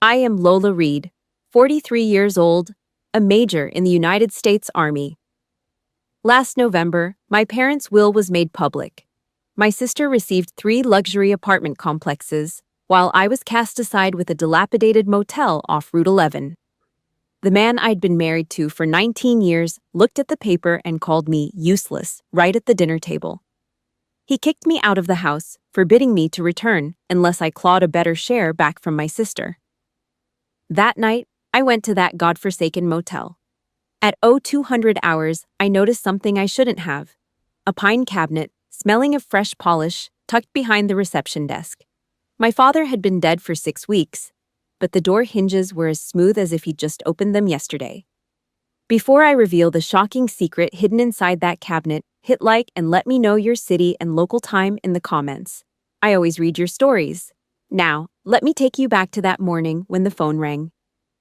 I am Lola Reed, 43 years old, a major in the United States Army. Last November, my parents' will was made public. My sister received 3 luxury apartment complexes, while I was cast aside with a dilapidated motel off Route 11. The man I'd been married to for 19 years looked at the paper and called me useless right at the dinner table. He kicked me out of the house, forbidding me to return unless I clawed a better share back from my sister. That night, I went to that godforsaken motel. At 0200 hours, I noticed something I shouldn't have. A pine cabinet, smelling of fresh polish, tucked behind the reception desk. My father had been dead for 6 weeks, but the door hinges were as smooth as if he'd just opened them yesterday. Before I reveal the shocking secret hidden inside that cabinet, hit like and let me know your city and local time in the comments. I always read your stories. Now, let me take you back to that morning when the phone rang.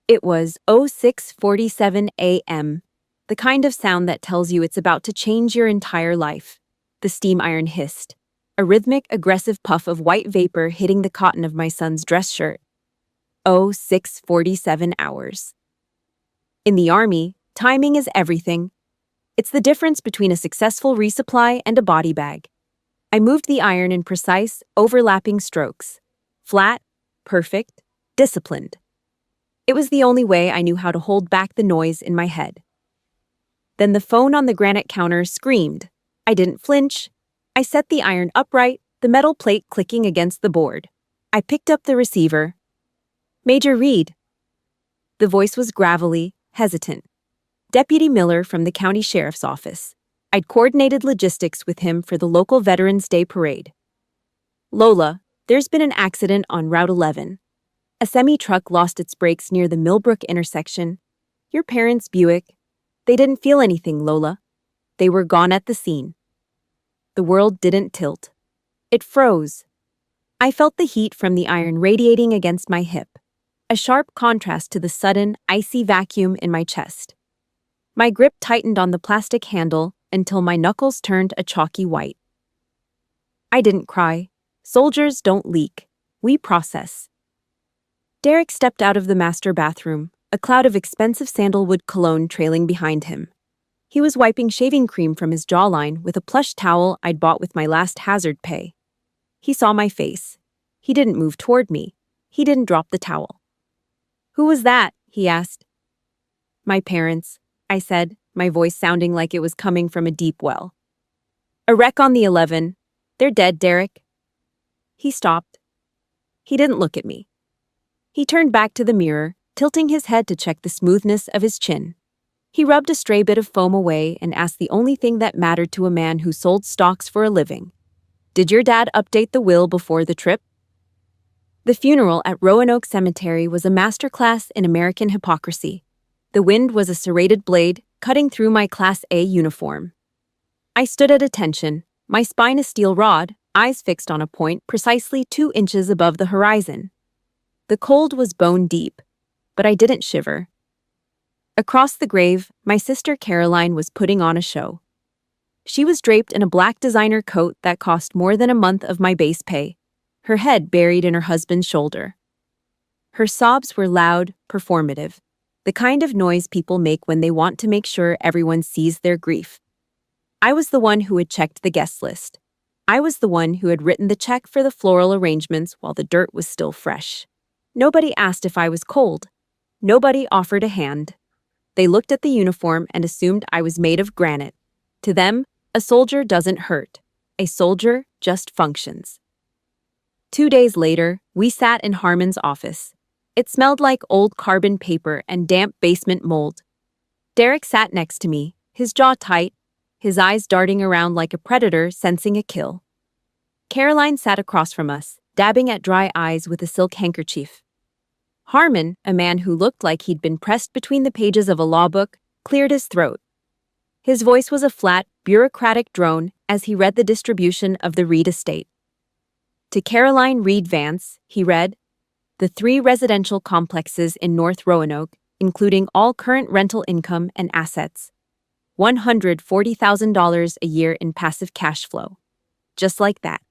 It was 06:47 a.m., the kind of sound that tells you it's about to change your entire life. The steam iron hissed, a rhythmic, aggressive puff of white vapor hitting the cotton of my son's dress shirt. 06:47 hours. In the Army, timing is everything. It's the difference between a successful resupply and a body bag. I moved the iron in precise, overlapping strokes. Flat, perfect, disciplined. It was the only way I knew how to hold back the noise in my head. Then the phone on the granite counter screamed. I didn't flinch. I set the iron upright, the metal plate clicking against the board. I picked up the receiver. Major Reed. The voice was gravelly, hesitant. Deputy Miller from the county sheriff's office. I'd coordinated logistics with him for the local Veterans Day parade. Lola, there's been an accident on Route 11. A semi-truck lost its brakes near the Millbrook intersection. Your parents' Buick. They didn't feel anything, Lola. They were gone at the scene. The world didn't tilt. It froze. I felt the heat from the iron radiating against my hip, a sharp contrast to the sudden, icy vacuum in my chest. My grip tightened on the plastic handle until my knuckles turned a chalky white. I didn't cry. Soldiers don't leak. We process. Derek stepped out of the master bathroom, a cloud of expensive sandalwood cologne trailing behind him. He was wiping shaving cream from his jawline with a plush towel I'd bought with my last hazard pay. He saw my face. He didn't move toward me. He didn't drop the towel. "Who was that?" he asked. "My parents," I said, my voice sounding like it was coming from a deep well. "A wreck on the 11. They're dead, Derek." He stopped. He didn't look at me. He turned back to the mirror, tilting his head to check the smoothness of his chin. He rubbed a stray bit of foam away and asked the only thing that mattered to a man who sold stocks for a living. "Did your dad update the will before the trip?" The funeral at Roanoke Cemetery was a masterclass in American hypocrisy. The wind was a serrated blade, cutting through my Class A uniform. I stood at attention, my spine a steel rod, eyes fixed on a point precisely 2 inches above the horizon. The cold was bone deep, but I didn't shiver. Across the grave, my sister Caroline was putting on a show. She was draped in a black designer coat that cost more than a month of my base pay, her head buried in her husband's shoulder. Her sobs were loud, performative, the kind of noise people make when they want to make sure everyone sees their grief. I was the one who had checked the guest list. I was the one who had written the check for the floral arrangements while the dirt was still fresh. Nobody asked if I was cold. Nobody offered a hand. They looked at the uniform and assumed I was made of granite. To them, a soldier doesn't hurt. A soldier just functions. 2 days later, we sat in Harmon's office. It smelled like old carbon paper and damp basement mold. Derek sat next to me, his jaw tight, his eyes darting around like a predator sensing a kill. Caroline sat across from us, dabbing at dry eyes with a silk handkerchief. Harmon, a man who looked like he'd been pressed between the pages of a law book, cleared his throat. His voice was a flat, bureaucratic drone as he read the distribution of the Reed estate. To Caroline Reed Vance, he read, "The 3 residential complexes in North Roanoke, including all current rental income and assets. $140,000 a year in passive cash flow." Just like that.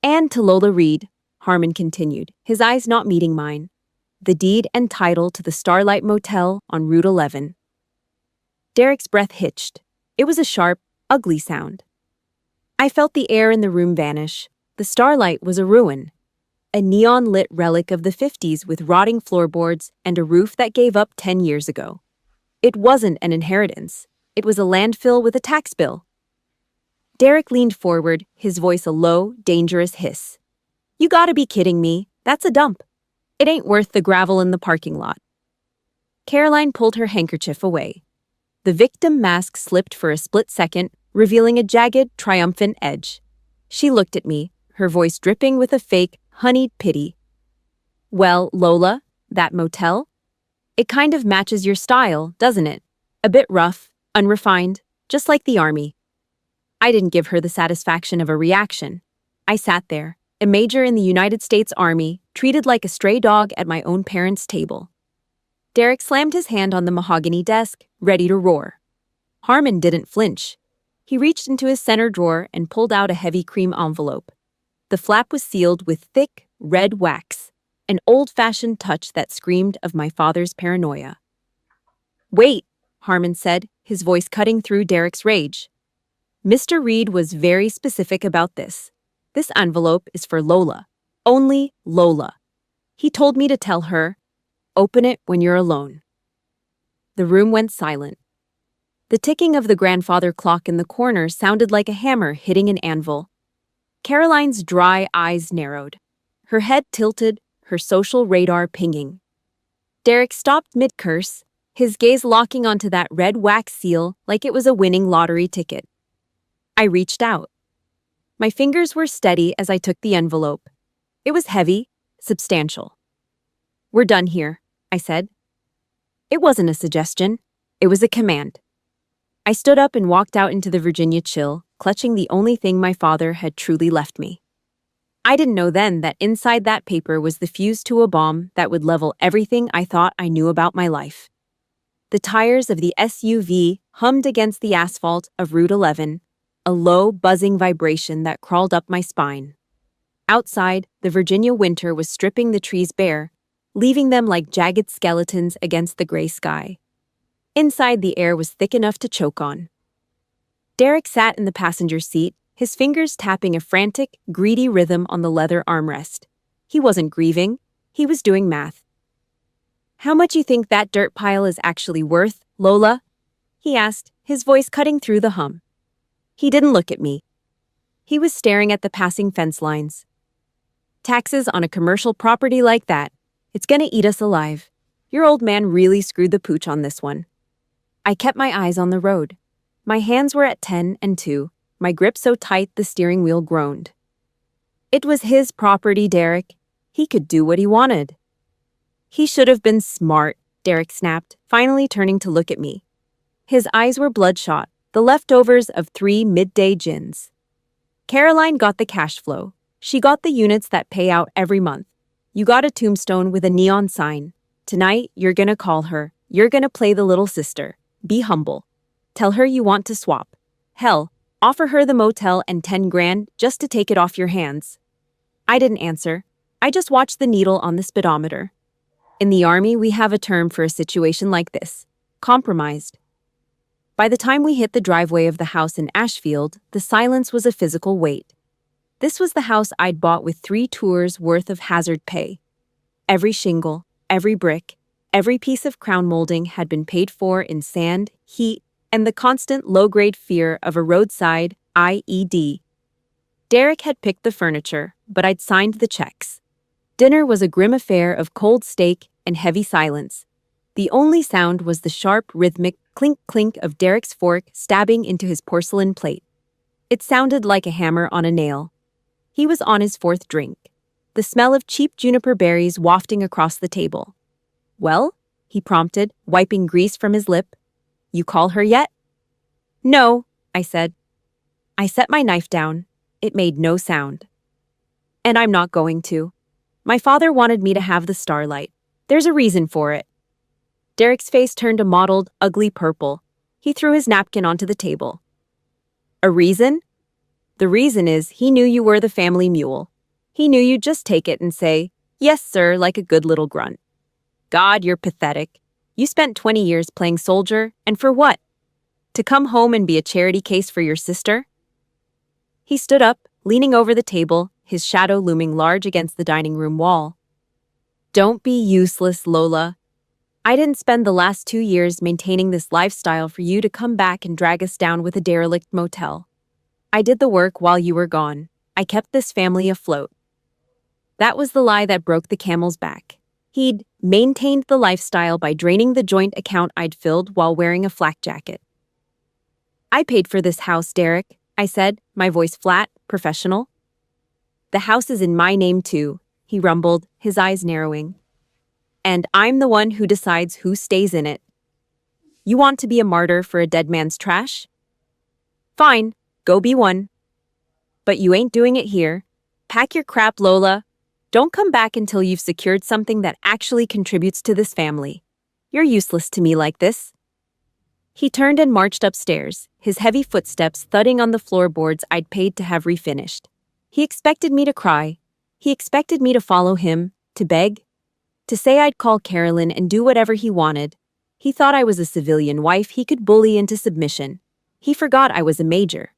"And to Lola Reed," Harmon continued, his eyes not meeting mine. the deed and title to the Starlight Motel on Route 11. Derek's breath hitched. It was a sharp, ugly sound. I felt the air in the room vanish. The Starlight was a ruin. A neon-lit relic of the 50s with rotting floorboards and a roof that gave up 10 years ago. It wasn't an inheritance. It was a landfill with a tax bill. Derek leaned forward, his voice a low, dangerous hiss. "You gotta be kidding me. That's a dump. It ain't worth the gravel in the parking lot." Caroline pulled her handkerchief away. The victim mask slipped for a split second, revealing a jagged, triumphant edge. She looked at me, her voice dripping with a fake, honeyed pity. "Well, Lola, that motel? It kind of matches your style, doesn't it? A bit rough, unrefined, just like the army." I didn't give her the satisfaction of a reaction. I sat there, a major in the United States Army, treated like a stray dog at my own parents' table. Derek slammed his hand on the mahogany desk, ready to roar. Harmon didn't flinch. He reached into his center drawer and pulled out a heavy cream envelope. The flap was sealed with thick, red wax, an old-fashioned touch that screamed of my father's paranoia. "Wait," Harmon said, his voice cutting through Derek's rage. "Mr. Reed was very specific about this. This envelope is for Lola. Only Lola. He told me to tell her, open it when you're alone." The room went silent. The ticking of the grandfather clock in the corner sounded like a hammer hitting an anvil. Caroline's dry eyes narrowed. Her head tilted, her social radar pinging. Derek stopped mid-curse, his gaze locking onto that red wax seal like it was a winning lottery ticket. I reached out. My fingers were steady as I took the envelope. It was heavy, substantial. "We're done here," I said. It wasn't a suggestion. It was a command. I stood up and walked out into the Virginia chill, clutching the only thing my father had truly left me. I didn't know then that inside that paper was the fuse to a bomb that would level everything I thought I knew about my life. The tires of the SUV hummed against the asphalt of Route 11, a low, buzzing vibration that crawled up my spine. Outside, the Virginia winter was stripping the trees bare, leaving them like jagged skeletons against the gray sky. Inside, the air was thick enough to choke on. Derek sat in the passenger seat, his fingers tapping a frantic, greedy rhythm on the leather armrest. He wasn't grieving, he was doing math. "How much you think that dirt pile is actually worth, Lola?" he asked, his voice cutting through the hum. He didn't look at me. He was staring at the passing fence lines. "Taxes on a commercial property like that. It's gonna eat us alive. Your old man really screwed the pooch on this one." I kept my eyes on the road. My hands were at 10 and 2, my grip so tight the steering wheel groaned. It was his property, Derek. He could do what he wanted. "He should have been smart," Derek snapped, finally turning to look at me. His eyes were bloodshot, the leftovers of 3 midday gins. "Caroline got the cash flow. She got the units that pay out every month. You got a tombstone with a neon sign. Tonight, you're gonna call her. You're gonna play the little sister. Be humble. Tell her you want to swap. Hell, offer her the motel and 10 grand just to take it off your hands." I didn't answer. I just watched the needle on the speedometer. In the Army, we have a term for a situation like this: compromised. By the time we hit the driveway of the house in Ashfield, the silence was a physical weight. This was the house I'd bought with 3 tours worth of hazard pay. Every shingle, every brick, every piece of crown molding had been paid for in sand, heat, and the constant low-grade fear of a roadside IED. Derek had picked the furniture, but I'd signed the checks. Dinner was a grim affair of cold steak and heavy silence. The only sound was the sharp, rhythmic clink-clink of Derek's fork stabbing into his porcelain plate. It sounded like a hammer on a nail. He was on his 4th drink, the smell of cheap juniper berries wafting across the table. "Well?" he prompted, wiping grease from his lip. "You call her yet?" "No," I said. I set my knife down. It made no sound. "And I'm not going to. My father wanted me to have the Starlight. There's a reason for it." Derek's face turned a mottled, ugly purple. He threw his napkin onto the table. "A reason? The reason is he knew you were the family mule. He knew you'd just take it and say, 'Yes, sir,' like a good little grunt. God, you're pathetic. You spent 20 years playing soldier, and for what? To come home and be a charity case for your sister? He stood up, leaning over the table, his shadow looming large against the dining room wall. Don't be useless, Lola. I didn't spend the last 2 years maintaining this lifestyle for you to come back and drag us down with a derelict motel. I did the work while you were gone. I kept this family afloat. That was the lie that broke the camel's back. He'd maintained the lifestyle by draining the joint account I'd filled while wearing a flak jacket. I paid for this house, Derek, I said, my voice flat, professional. The house is in my name too, he rumbled, his eyes narrowing. And I'm the one who decides who stays in it. You want to be a martyr for a dead man's trash? Fine, go be one. But you ain't doing it here. Pack your crap, Lola. Don't come back until you've secured something that actually contributes to this family. You're useless to me like this. He turned and marched upstairs, his heavy footsteps thudding on the floorboards I'd paid to have refinished. He expected me to cry. He expected me to follow him, to beg, to say I'd call Carolyn and do whatever he wanted. He thought I was a civilian wife he could bully into submission. He forgot I was a major.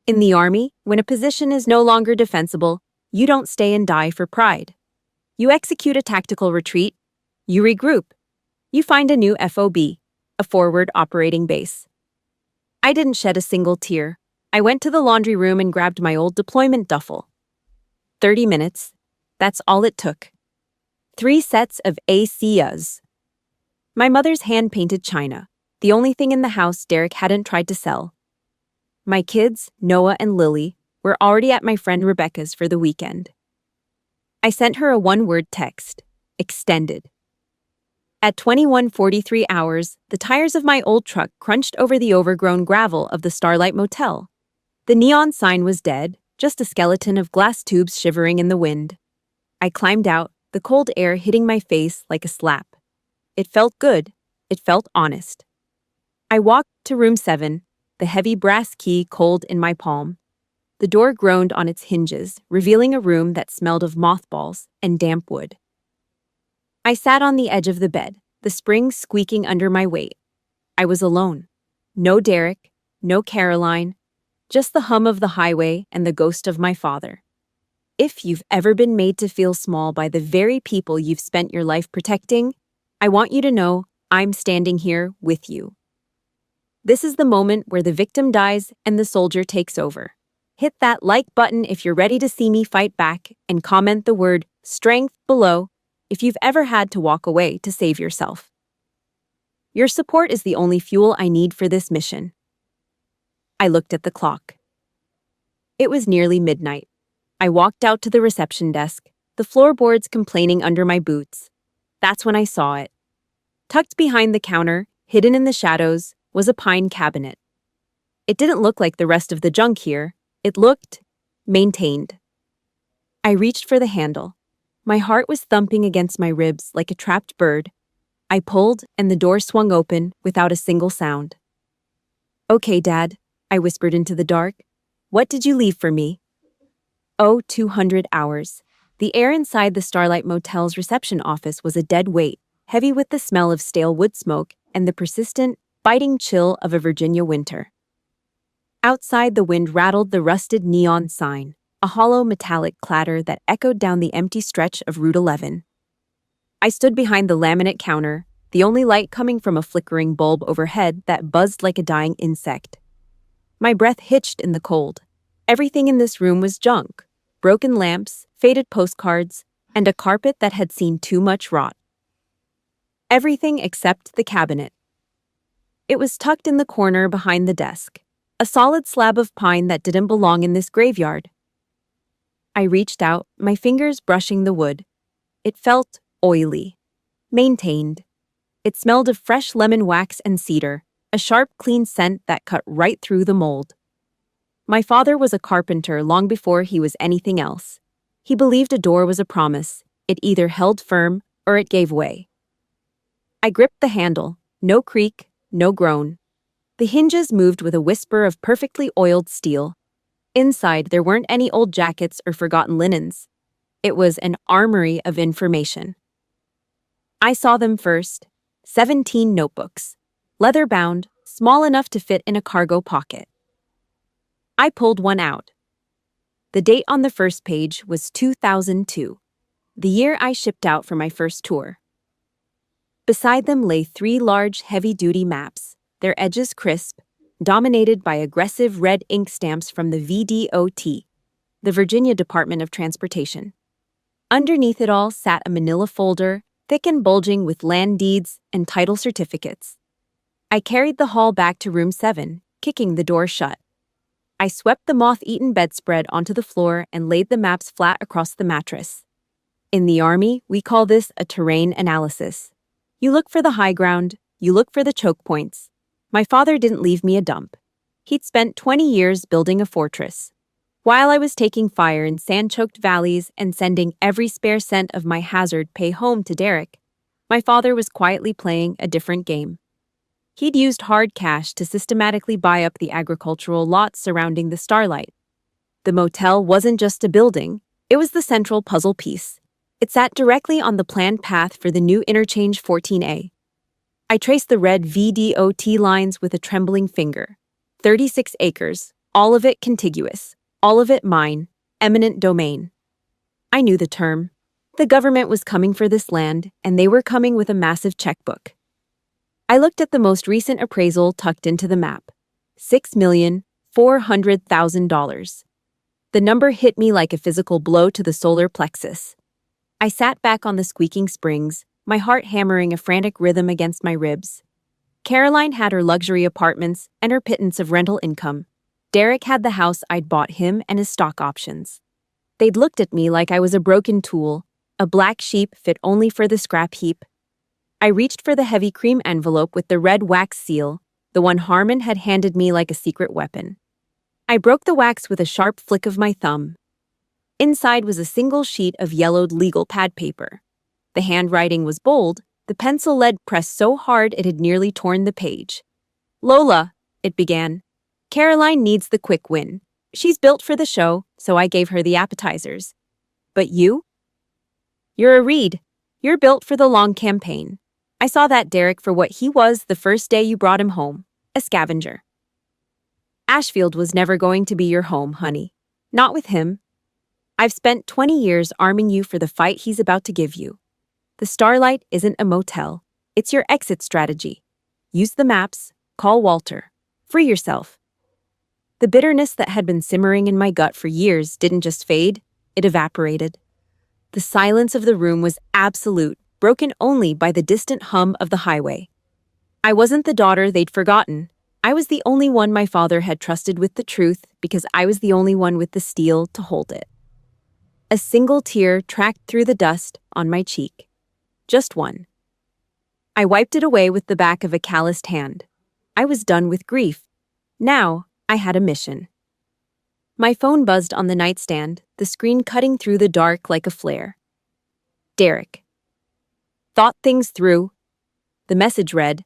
In the army, when a position is no longer defensible, you don't stay and die for pride. You execute a tactical retreat. You regroup. You find a new FOB, a forward operating base. I didn't shed a single tear. I went to the laundry room and grabbed my old deployment duffel. 30 minutes. That's all it took. 3 sets of ACs. My mother's hand-painted china, the only thing in the house Derek hadn't tried to sell. My kids, Noah and Lily, were already at my friend Rebecca's for the weekend. I sent her a one-word text, extended. At 21:43 hours, the tires of my old truck crunched over the overgrown gravel of the Starlight Motel. The neon sign was dead, just a skeleton of glass tubes shivering in the wind. I climbed out, the cold air hitting my face like a slap. It felt good. It felt honest. I walked to room 7, the heavy brass key cold in my palm. The door groaned on its hinges, revealing a room that smelled of mothballs and damp wood. I sat on the edge of the bed, the springs squeaking under my weight. I was alone. No Derek, no Caroline, just the hum of the highway and the ghost of my father. If you've ever been made to feel small by the very people you've spent your life protecting, I want you to know I'm standing here with you. This is the moment where the victim dies and the soldier takes over. Hit that like button if you're ready to see me fight back, and comment the word strength below if you've ever had to walk away to save yourself. Your support is the only fuel I need for this mission. I looked at the clock. It was nearly midnight. I walked out to the reception desk, the floorboards complaining under my boots. That's when I saw it. Tucked behind the counter, hidden in the shadows, was a pine cabinet. It didn't look like the rest of the junk here. It looked maintained. I reached for the handle. My heart was thumping against my ribs like a trapped bird. I pulled, and the door swung open without a single sound. Okay, Dad, I whispered into the dark. What did you leave for me? Oh, 200 hours. The air inside the Starlight Motel's reception office was a dead weight, heavy with the smell of stale wood smoke and the persistent, biting chill of a Virginia winter. Outside, the wind rattled the rusted neon sign, a hollow metallic clatter that echoed down the empty stretch of Route 11. I stood behind the laminate counter, the only light coming from a flickering bulb overhead that buzzed like a dying insect. My breath hitched in the cold. Everything in this room was junk. Broken lamps, faded postcards, and a carpet that had seen too much rot. Everything except the cabinet. It was tucked in the corner behind the desk, a solid slab of pine that didn't belong in this graveyard. I reached out, my fingers brushing the wood. It felt oily, maintained. It smelled of fresh lemon wax and cedar, a sharp, clean scent that cut right through the mold. My father was a carpenter long before he was anything else. He believed a door was a promise. It either held firm or it gave way. I gripped the handle. No creak, no groan. The hinges moved with a whisper of perfectly oiled steel. Inside, there weren't any old jackets or forgotten linens. It was an armory of information. I saw them first. 17 notebooks. Leather-bound, small enough to fit in a cargo pocket. I pulled one out. The date on the first page was 2002, the year I shipped out for my first tour. Beside them lay 3 large, heavy-duty maps, their edges crisp, dominated by aggressive red ink stamps from the VDOT, the Virginia Department of Transportation. Underneath it all sat a manila folder, thick and bulging with land deeds and title certificates. I carried the haul back to room 7, kicking the door shut. I swept the moth-eaten bedspread onto the floor and laid the maps flat across the mattress. In the Army, we call this a terrain analysis. You look for the high ground, you look for the choke points. My father didn't leave me a dump. He'd spent 20 years building a fortress. While I was taking fire in sand-choked valleys and sending every spare cent of my hazard pay home to Derek, my father was quietly playing a different game. He'd used hard cash to systematically buy up the agricultural lots surrounding the Starlight. The motel wasn't just a building, it was the central puzzle piece. It sat directly on the planned path for the new Interchange 14A. I traced the red VDOT lines with a trembling finger. 36 acres, all of it contiguous, all of it mine, eminent domain. I knew the term. The government was coming for this land, and they were coming with a massive checkbook. I looked at the most recent appraisal tucked into the map. $6,400,000. The number hit me like a physical blow to the solar plexus. I sat back on the squeaking springs, my heart hammering a frantic rhythm against my ribs. Caroline had her luxury apartments and her pittance of rental income. Derek had the house I'd bought him and his stock options. They'd looked at me like I was a broken tool, a black sheep fit only for the scrap heap. I reached for the heavy cream envelope with the red wax seal, the one Harmon had handed me like a secret weapon. I broke the wax with a sharp flick of my thumb. Inside was a single sheet of yellowed legal pad paper. The handwriting was bold, the pencil lead pressed so hard it had nearly torn the page. "Lola," it began. "Caroline needs the quick win. She's built for the show, so I gave her the appetizers. But you? You're a Reed. You're built for the long campaign. I saw that Derek for what he was the first day you brought him home, a scavenger. Ashfield was never going to be your home, honey. Not with him. I've spent 20 years arming you for the fight he's about to give you. The Starlight isn't a motel. It's your exit strategy. Use the maps, call Walter. Free yourself." The bitterness that had been simmering in my gut for years didn't just fade, it evaporated. The silence of the room was absolute, broken only by the distant hum of the highway. I wasn't the daughter they'd forgotten. I was the only one my father had trusted with the truth because I was the only one with the steel to hold it. A single tear tracked through the dust on my cheek. Just one. I wiped it away with the back of a calloused hand. I was done with grief. Now, I had a mission. My phone buzzed on the nightstand, the screen cutting through the dark like a flare. Derek. Thought things through. The message read,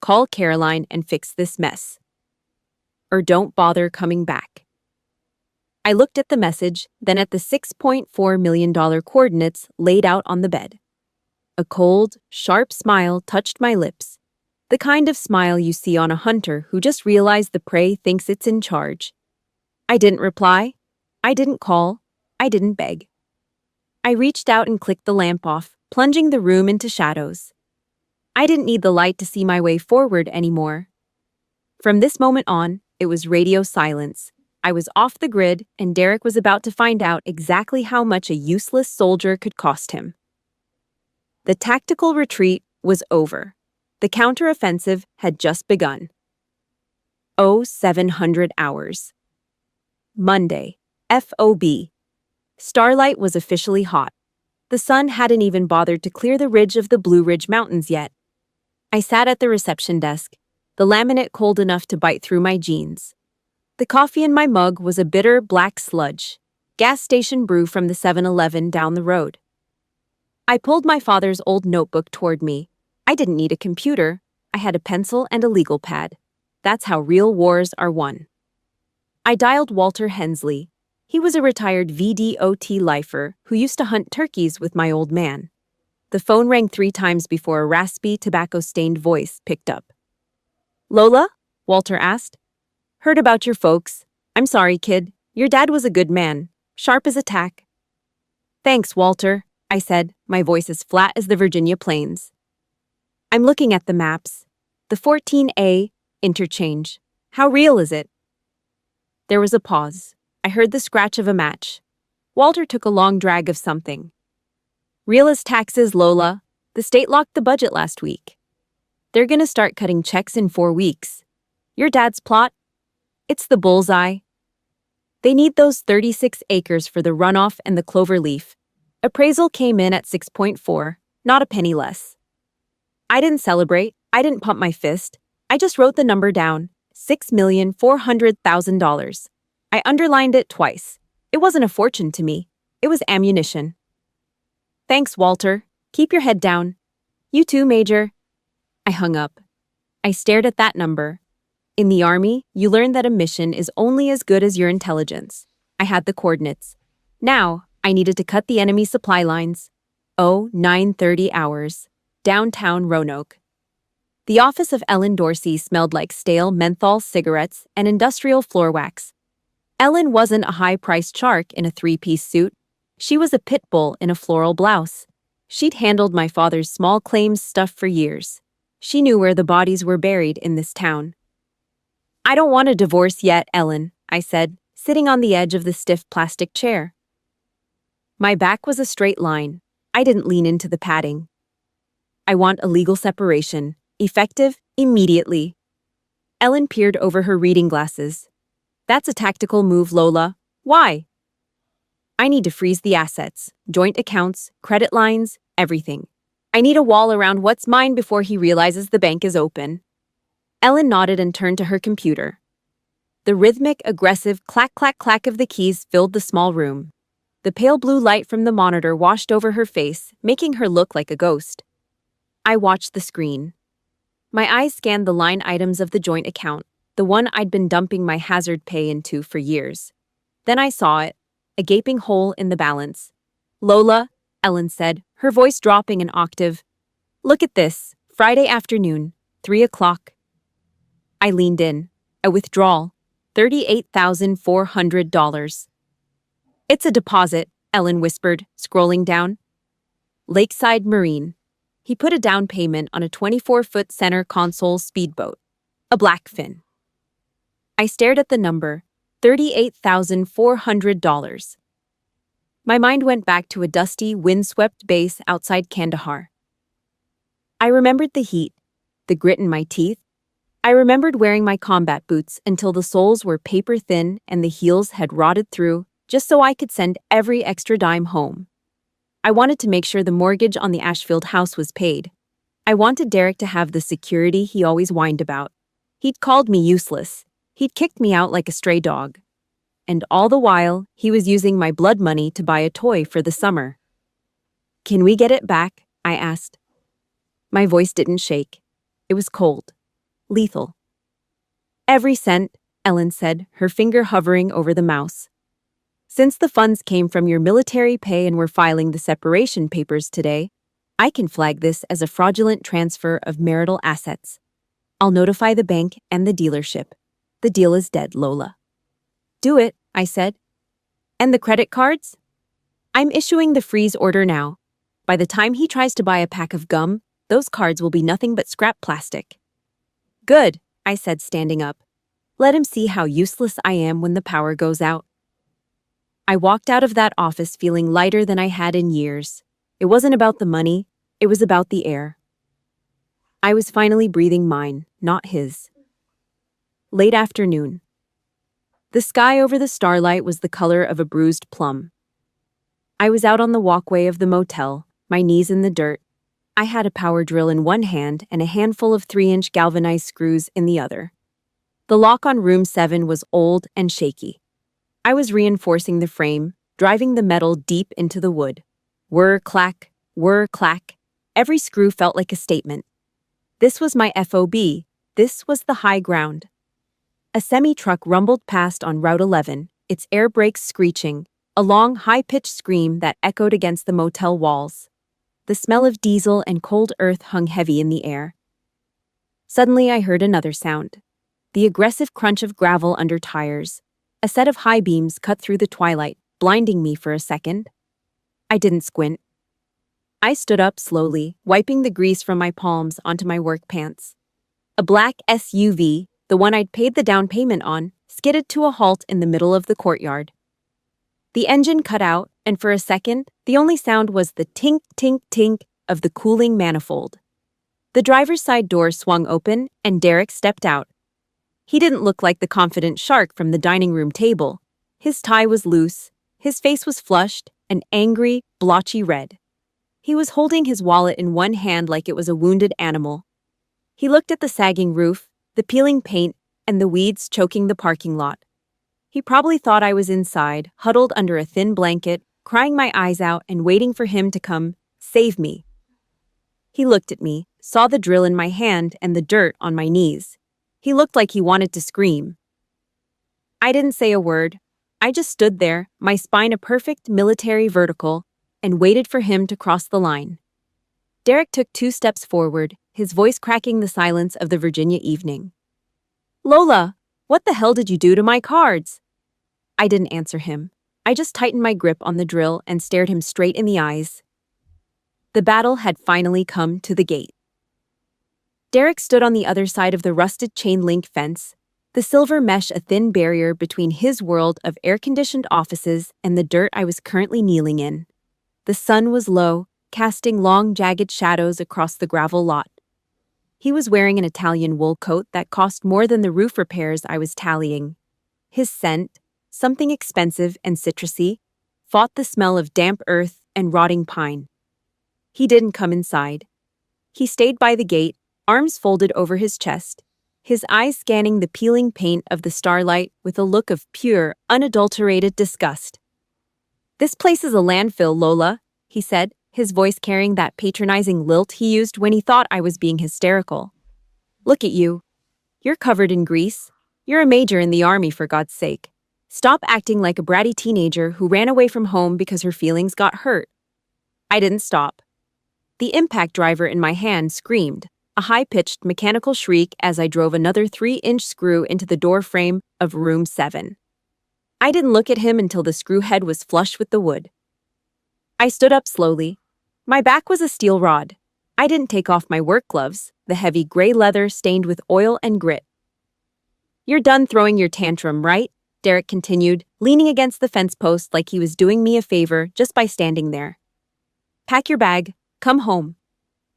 "Call Caroline and fix this mess. Or don't bother coming back." I looked at the message, then at the $6.4 million coordinates laid out on the bed. A cold, sharp smile touched my lips, the kind of smile you see on a hunter who just realized the prey thinks it's in charge. I didn't reply. I didn't call. I didn't beg. I reached out and clicked the lamp off, plunging the room into shadows. I didn't need the light to see my way forward anymore. From this moment on, it was radio silence. I was off the grid, and Derek was about to find out exactly how much a useless soldier could cost him. The tactical retreat was over. The counteroffensive had just begun. 0700 hours. Monday, FOB. Starlight was officially hot. The sun hadn't even bothered to clear the ridge of the Blue Ridge Mountains yet. I sat at the reception desk, the laminate cold enough to bite through my jeans. The coffee in my mug was a bitter black sludge, gas station brew from the 7-Eleven down the road. I pulled my father's old notebook toward me. I didn't need a computer. I had a pencil and a legal pad. That's how real wars are won. I dialed Walter Hensley. He was a retired VDOT lifer who used to hunt turkeys with my old man. The phone rang 3 times before a raspy, tobacco-stained voice picked up. "Lola?" Walter asked. "Heard about your folks. I'm sorry, kid. Your dad was a good man. Sharp as a tack." "Thanks, Walter," I said, my voice as flat as the Virginia plains. "I'm looking at the maps. The 14A interchange. How real is it?" There was a pause. I heard the scratch of a match. Walter took a long drag of something. "Real as taxes, Lola. The state locked the budget last week. They're gonna start cutting checks in 4 weeks. Your dad's plot? It's the bullseye. They need those 36 acres for the runoff and the clover leaf. Appraisal came in at 6.4, not a penny less." I didn't celebrate. I didn't pump my fist. I just wrote the number down, $6,400,000. I underlined it twice. It wasn't a fortune to me. It was ammunition. "Thanks, Walter. Keep your head down." "You too, Major." I hung up. I stared at that number. In the Army, you learn that a mission is only as good as your intelligence. I had the coordinates. Now, I needed to cut the enemy supply lines. 9:30 hours. Downtown Roanoke. The office of Ellen Dorsey smelled like stale menthol cigarettes and industrial floor wax. Ellen wasn't a high-priced shark in a 3-piece suit. She was a pit bull in a floral blouse. She'd handled my father's small claims stuff for years. She knew where the bodies were buried in this town. "I don't want a divorce yet, Ellen," I said, sitting on the edge of the stiff plastic chair. My back was a straight line. I didn't lean into the padding. "I want a legal separation, effective immediately." Ellen peered over her reading glasses. "That's a tactical move, Lola. Why?" "I need to freeze the assets, joint accounts, credit lines, everything. I need a wall around what's mine before he realizes the bank is open." Ellen nodded and turned to her computer. The rhythmic, aggressive clack-clack-clack of the keys filled the small room. The pale blue light from the monitor washed over her face, making her look like a ghost. I watched the screen. My eyes scanned the line items of the joint account, the one I'd been dumping my hazard pay into for years. Then I saw it, a gaping hole in the balance. "Lola," Ellen said, her voice dropping an octave. "Look at this, Friday afternoon, 3 o'clock. I leaned in. A withdrawal, $38,400. "It's a deposit," Ellen whispered, scrolling down. "Lakeside Marine." He put a down payment on a 24-foot center console speedboat, a blackfin. I stared at the number, $38,400. My mind went back to a dusty, windswept base outside Kandahar. I remembered the heat, the grit in my teeth. I remembered wearing my combat boots until the soles were paper-thin and the heels had rotted through, just so I could send every extra dime home. I wanted to make sure the mortgage on the Ashfield house was paid. I wanted Derek to have the security he always whined about. He'd called me useless. He'd kicked me out like a stray dog. And all the while, he was using my blood money to buy a toy for the summer. "Can we get it back?" I asked. My voice didn't shake. It was cold. Lethal. "Every cent," Ellen said, her finger hovering over the mouse. "Since the funds came from your military pay and we're filing the separation papers today, I can flag this as a fraudulent transfer of marital assets. I'll notify the bank and the dealership. The deal is dead, Lola." "Do it," I said. "And the credit cards?" "I'm issuing the freeze order now. By the time he tries to buy a pack of gum, those cards will be nothing but scrap plastic." "Good," I said, standing up. "Let him see how useless I am when the power goes out." I walked out of that office feeling lighter than I had in years. It wasn't about the money, it was about the air. I was finally breathing mine, not his. Late afternoon. The sky over the starlight was the color of a bruised plum. I was out on the walkway of the motel, my knees in the dirt. I had a power drill in one hand and a handful of 3-inch galvanized screws in the other. The lock on room 7 was old and shaky. I was reinforcing the frame, driving the metal deep into the wood. Whir, clack, whir, clack. Every screw felt like a statement. This was my FOB. This was the high ground. A semi-truck rumbled past on Route 11, its air brakes screeching, a long, high-pitched scream that echoed against the motel walls. The smell of diesel and cold earth hung heavy in the air. Suddenly, I heard another sound. The aggressive crunch of gravel under tires. A set of high beams cut through the twilight, blinding me for a second. I didn't squint. I stood up slowly, wiping the grease from my palms onto my work pants. A black SUV, the one I'd paid the down payment on, skidded to a halt in the middle of the courtyard. The engine cut out, and for a second, the only sound was the tink, tink, tink of the cooling manifold. The driver's side door swung open, and Derek stepped out. He didn't look like the confident shark from the dining room table. His tie was loose, his face was flushed, an angry, blotchy red. He was holding his wallet in one hand like it was a wounded animal. He looked at the sagging roof, the peeling paint, and the weeds choking the parking lot. He probably thought I was inside, huddled under a thin blanket, crying my eyes out and waiting for him to come save me. He looked at me, saw the drill in my hand and the dirt on my knees. He looked like he wanted to scream. I didn't say a word. I just stood there, my spine a perfect military vertical, and waited for him to cross the line. Derek took 2 steps forward, his voice cracking the silence of the Virginia evening. "Lola, what the hell did you do to my cards?" I didn't answer him. I just tightened my grip on the drill and stared him straight in the eyes. The battle had finally come to the gate. Derek stood on the other side of the rusted chain-link fence, the silver mesh a thin barrier between his world of air-conditioned offices and the dirt I was currently kneeling in. The sun was low, casting long, jagged shadows across the gravel lot. He was wearing an Italian wool coat that cost more than the roof repairs I was tallying. His scent, something expensive and citrusy, fought the smell of damp earth and rotting pine. He didn't come inside. He stayed by the gate, arms folded over his chest, his eyes scanning the peeling paint of the starlight with a look of pure, unadulterated disgust. "This place is a landfill, Lola," he said, his voice carrying that patronizing lilt he used when he thought I was being hysterical. "Look at you. You're covered in grease. You're a major in the army, for God's sake. Stop acting like a bratty teenager who ran away from home because her feelings got hurt." I didn't stop. The impact driver in my hand screamed, a high-pitched mechanical shriek as I drove another 3-inch screw into the door frame of room 7. I didn't look at him until the screw head was flush with the wood. I stood up slowly. My back was a steel rod. I didn't take off my work gloves, the heavy gray leather stained with oil and grit. "You're done throwing your tantrum, right?" Derek continued, leaning against the fence post like he was doing me a favor just by standing there. "Pack your bag. Come home.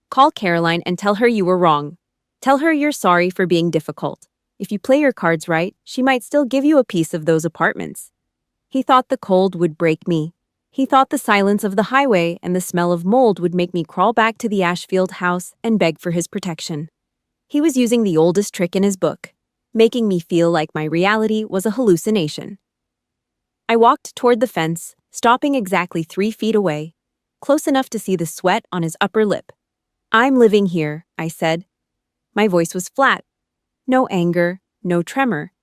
Call Caroline and tell her you were wrong. Tell her you're sorry for being difficult. If you play your cards right, she might still give you a piece of those apartments." He thought the cold would break me. He thought the silence of the highway and the smell of mold would make me crawl back to the Ashfield house and beg for his protection. He was using the oldest trick in his book, making me feel like my reality was a hallucination. I walked toward the fence, stopping exactly 3 feet away, close enough to see the sweat on his upper lip. "I'm living here," I said. My voice was flat. No anger, no tremor.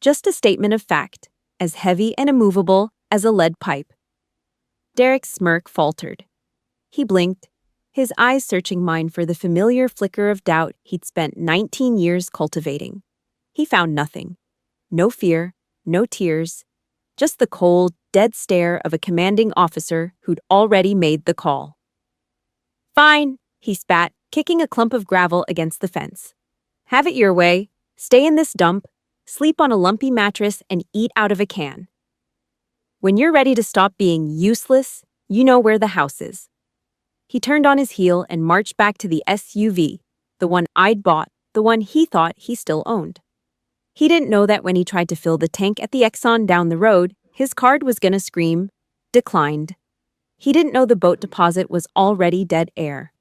Just a statement of fact, as heavy and immovable as a lead pipe. Derek's smirk faltered. He blinked, his eyes searching mine for the familiar flicker of doubt he'd spent 19 years cultivating. He found nothing. No fear, no tears, just the cold, dead stare of a commanding officer who'd already made the call. "Fine," he spat, kicking a clump of gravel against the fence. "Have it your way. Stay in this dump, sleep on a lumpy mattress, and eat out of a can. When you're ready to stop being useless, you know where the house is." He turned on his heel and marched back to the SUV, the one I'd bought, the one he thought he still owned. He didn't know that when he tried to fill the tank at the Exxon down the road, his card was gonna scream, "Declined." He didn't know the boat deposit was already dead air.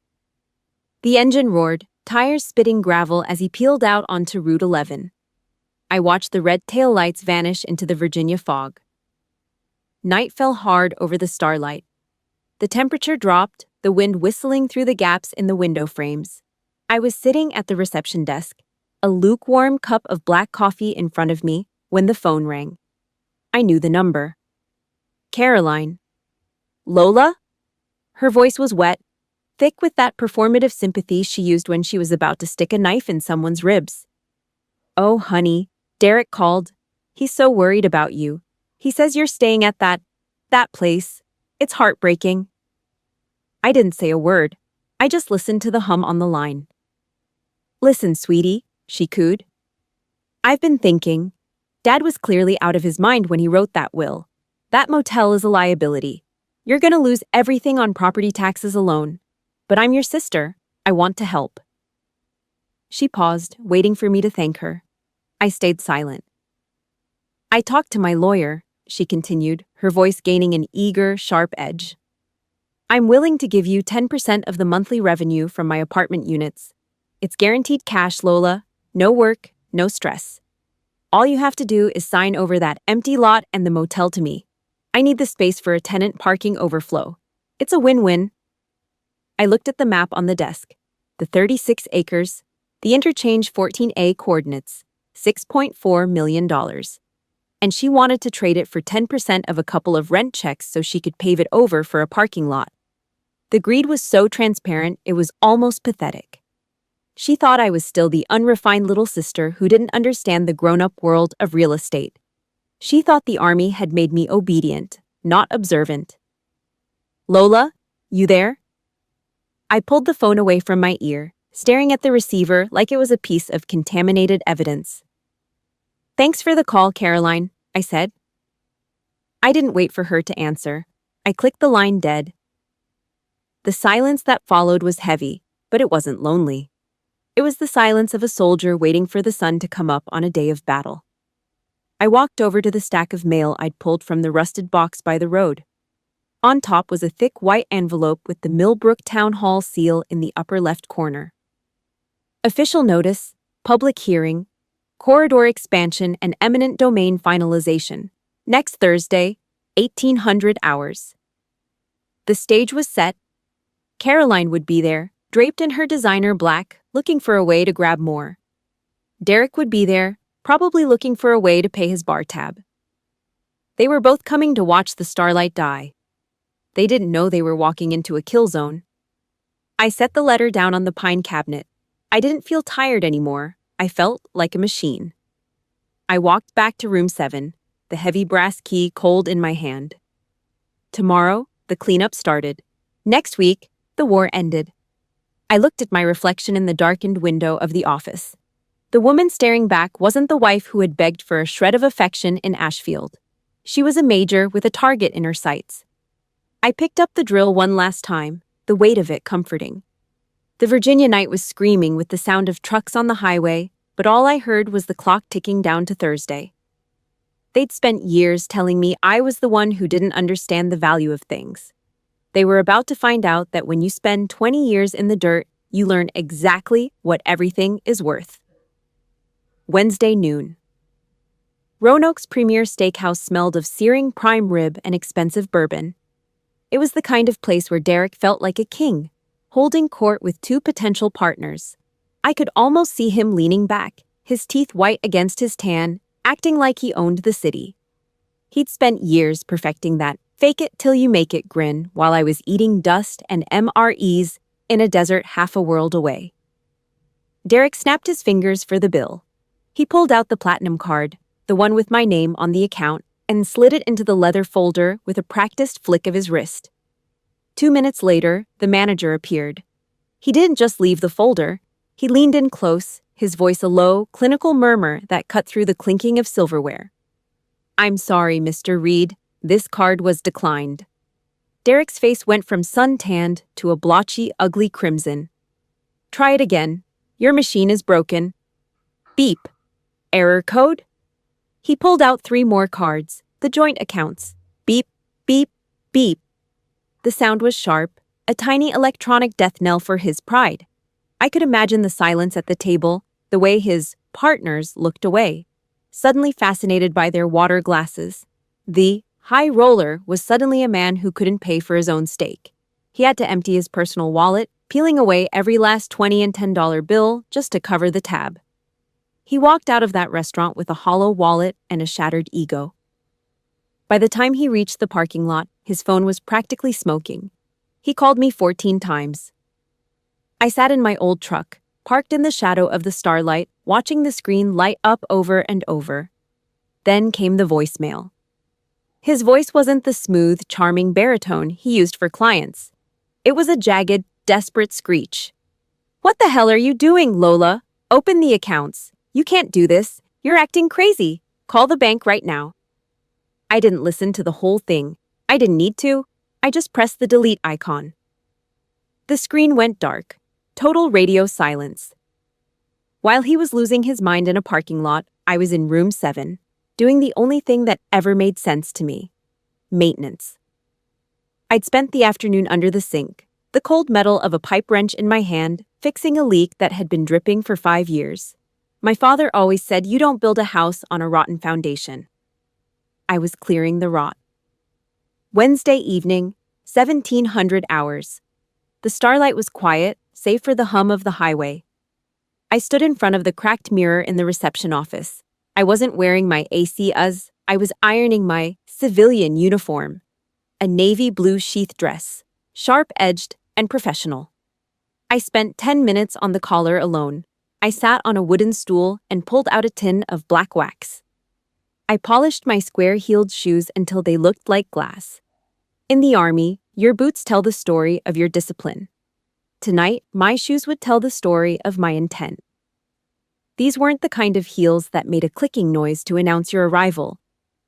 The engine roared, tires spitting gravel as he peeled out onto Route 11. I watched the red taillights vanish into the Virginia fog. Night fell hard over the starlight. The temperature dropped, the wind whistling through the gaps in the window frames. I was sitting at the reception desk, a lukewarm cup of black coffee in front of me, when the phone rang. I knew the number. Caroline. "Lola?" Her voice was wet, thick with that performative sympathy she used when she was about to stick a knife in someone's ribs. "Oh, honey," Derek called. "He's so worried about you. He says you're staying at that place. It's heartbreaking." I didn't say a word. I just listened to the hum on the line. "Listen, sweetie," she cooed. "I've been thinking. Dad was clearly out of his mind when he wrote that will. That motel is a liability. You're gonna lose everything on property taxes alone. But I'm your sister. I want to help." She paused, waiting for me to thank her. I stayed silent. "I talked to my lawyer," she continued, her voice gaining an eager, sharp edge. "I'm willing to give you 10% of the monthly revenue from my apartment units. It's guaranteed cash, Lola. No work, no stress. All you have to do is sign over that empty lot and the motel to me. I need the space for a tenant parking overflow. It's a win-win." I looked at the map on the desk. The 36 acres, the interchange 14A coordinates, $6.4 million. And she wanted to trade it for 10% of a couple of rent checks so she could pave it over for a parking lot. The greed was so transparent, it was almost pathetic. She thought I was still the unrefined little sister who didn't understand the grown-up world of real estate. She thought the army had made me obedient, not observant. "Lola, you there?" I pulled the phone away from my ear, staring at the receiver like it was a piece of contaminated evidence. "Thanks for the call, Caroline," I said. I didn't wait for her to answer. I clicked the line dead. The silence that followed was heavy, but it wasn't lonely. It was the silence of a soldier waiting for the sun to come up on a day of battle. I walked over to the stack of mail I'd pulled from the rusted box by the road. On top was a thick white envelope with the Millbrook Town Hall seal in the upper left corner. Official notice, public hearing, corridor expansion and eminent domain finalization. Next Thursday, 1800 hours. The stage was set. Caroline would be there, draped in her designer black, looking for a way to grab more. Derek would be there, probably looking for a way to pay his bar tab. They were both coming to watch the starlight die. They didn't know they were walking into a kill zone. I set the letter down on the pine cabinet. I didn't feel tired anymore. I felt like a machine. I walked back to room 7, the heavy brass key cold in my hand. Tomorrow, the cleanup started. Next week, the war ended. I looked at my reflection in the darkened window of the office. The woman staring back wasn't the wife who had begged for a shred of affection in Ashfield. She was a major with a target in her sights. I picked up the drill one last time, the weight of it comforting. The Virginia night was screaming with the sound of trucks on the highway, but all I heard was the clock ticking down to Thursday. They'd spent years telling me I was the one who didn't understand the value of things. They were about to find out that when you spend 20 years in the dirt, you learn exactly what everything is worth. Wednesday noon. Roanoke's premier steakhouse smelled of searing prime rib and expensive bourbon. It was the kind of place where Derek felt like a king, holding court with 2 potential partners. I could almost see him leaning back, his teeth white against his tan, acting like he owned the city. He'd spent years perfecting that fake-it-till-you-make-it grin while I was eating dust and MREs in a desert half a world away. Derek snapped his fingers for the bill. He pulled out the platinum card, the one with my name on the account, and slid it into the leather folder with a practiced flick of his wrist. 2 minutes later, the manager appeared. He didn't just leave the folder. He leaned in close, his voice a low, clinical murmur that cut through the clinking of silverware. "I'm sorry, Mr. Reed. This card was declined." Derek's face went from sun-tanned to a blotchy, ugly crimson. "Try it again. Your machine is broken." Beep. Error code? He pulled out 3 more cards, the joint accounts. Beep, beep, beep. The sound was sharp, a tiny electronic death knell for his pride. I could imagine the silence at the table, the way his partners looked away, suddenly fascinated by their water glasses. The high roller was suddenly a man who couldn't pay for his own steak. He had to empty his personal wallet, peeling away every last $20 and $10 bill just to cover the tab. He walked out of that restaurant with a hollow wallet and a shattered ego. By the time he reached the parking lot, his phone was practically smoking. He called me 14 times. I sat in my old truck, parked in the shadow of the starlight, watching the screen light up over and over. Then came the voicemail. His voice wasn't the smooth, charming baritone he used for clients. It was a jagged, desperate screech. "What the hell are you doing, Lola? Open the accounts. You can't do this. You're acting crazy. Call the bank right now." I didn't listen to the whole thing. I didn't need to. I just pressed the delete icon. The screen went dark. Total radio silence. While he was losing his mind in a parking lot, I was in room 7, doing the only thing that ever made sense to me: maintenance. I'd spent the afternoon under the sink, the cold metal of a pipe wrench in my hand, fixing a leak that had been dripping for 5 years. My father always said you don't build a house on a rotten foundation. I was clearing the rot. Wednesday evening, 1700 hours. The starlight was quiet, save for the hum of the highway. I stood in front of the cracked mirror in the reception office. I wasn't wearing my AC-uz, I was ironing my civilian uniform. A navy blue sheath dress, sharp-edged and professional. I spent 10 minutes on the collar alone. I sat on a wooden stool and pulled out a tin of black wax. I polished my square-heeled shoes until they looked like glass. In the army, your boots tell the story of your discipline. Tonight, my shoes would tell the story of my intent. These weren't the kind of heels that made a clicking noise to announce your arrival.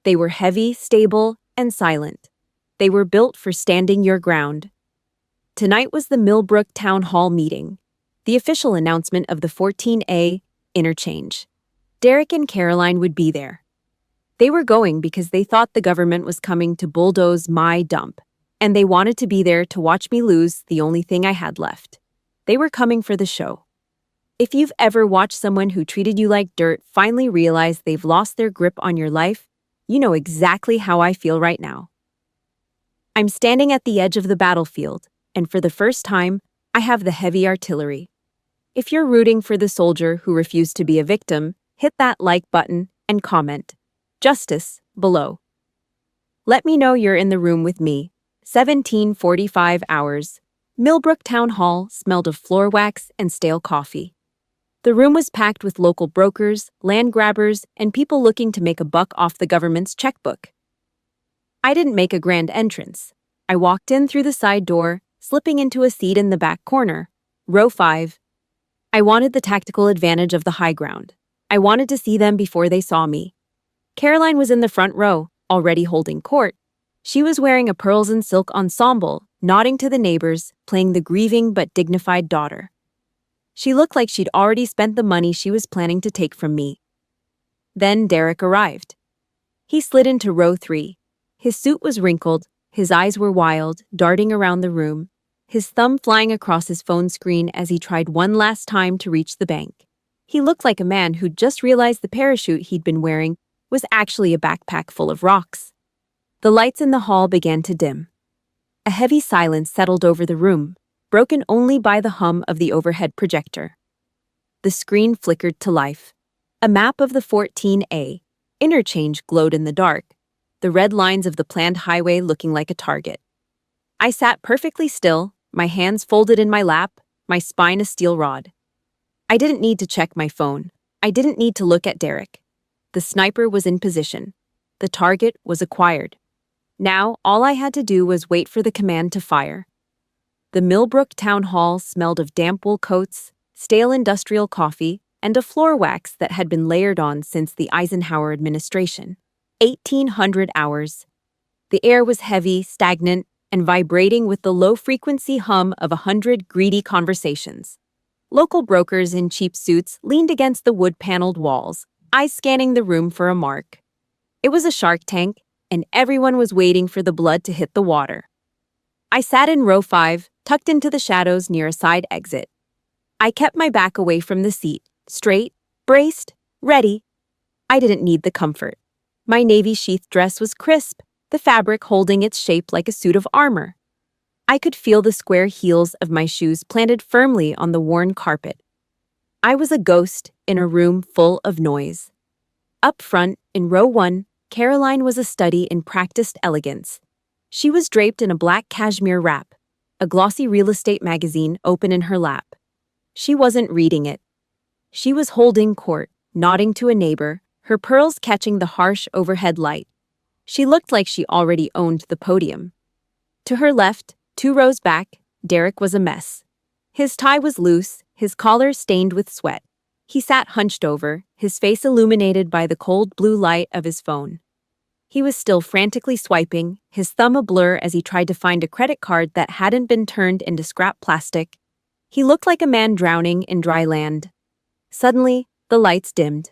They were heavy, stable, and silent. They were built for standing your ground. Tonight was the Millbrook Town Hall meeting, the official announcement of the 14A interchange. Derek and Caroline would be there. They were going because they thought the government was coming to bulldoze my dump, and they wanted to be there to watch me lose the only thing I had left. They were coming for the show. If you've ever watched someone who treated you like dirt finally realize they've lost their grip on your life, you know exactly how I feel right now. I'm standing at the edge of the battlefield, and for the first time, I have the heavy artillery. If you're rooting for the soldier who refused to be a victim, hit that like button and comment "Justice" below. Let me know you're in the room with me. 1745 hours. Millbrook Town Hall smelled of floor wax and stale coffee. The room was packed with local brokers, land grabbers, and people looking to make a buck off the government's checkbook. I didn't make a grand entrance. I walked in through the side door, slipping into a seat in the back corner, row 5. I wanted the tactical advantage of the high ground. I wanted to see them before they saw me. Caroline was in the front row, already holding court. She was wearing a pearls and silk ensemble, nodding to the neighbors, playing the grieving but dignified daughter. She looked like she'd already spent the money she was planning to take from me. Then Derek arrived. He slid into row 3. His suit was wrinkled, his eyes were wild, darting around the room, his thumb flying across his phone screen as he tried one last time to reach the bank. He looked like a man who'd just realized the parachute he'd been wearing was actually a backpack full of rocks. The lights in the hall began to dim. A heavy silence settled over the room, broken only by the hum of the overhead projector. The screen flickered to life. A map of the 14A interchange glowed in the dark, the red lines of the planned highway looking like a target. I sat perfectly still, my hands folded in my lap, my spine a steel rod. I didn't need to check my phone. I didn't need to look at Derek. The sniper was in position. The target was acquired. Now, all I had to do was wait for the command to fire. The Millbrook Town Hall smelled of damp wool coats, stale industrial coffee, and a floor wax that had been layered on since the Eisenhower administration. 1800 hours. The air was heavy, stagnant, and vibrating with the low-frequency hum of 100 greedy conversations. Local brokers in cheap suits leaned against the wood-paneled walls, eyes scanning the room for a mark. It was a Shark Tank, and everyone was waiting for the blood to hit the water. I sat in row 5, tucked into the shadows near a side exit. I kept my back away from the seat, straight, braced, ready. I didn't need the comfort. My navy sheath dress was crisp, the fabric holding its shape like a suit of armor. I could feel the square heels of my shoes planted firmly on the worn carpet. I was a ghost in a room full of noise. Up front, in row 1, Caroline was a study in practiced elegance. She was draped in a black cashmere wrap, a glossy real estate magazine open in her lap. She wasn't reading it. She was holding court, nodding to a neighbor, her pearls catching the harsh overhead light. She looked like she already owned the podium. To her left, 2 rows back, Derek was a mess. His tie was loose, his collar stained with sweat. He sat hunched over, his face illuminated by the cold blue light of his phone. He was still frantically swiping, his thumb a blur as he tried to find a credit card that hadn't been turned into scrap plastic. He looked like a man drowning in dry land. Suddenly, the lights dimmed.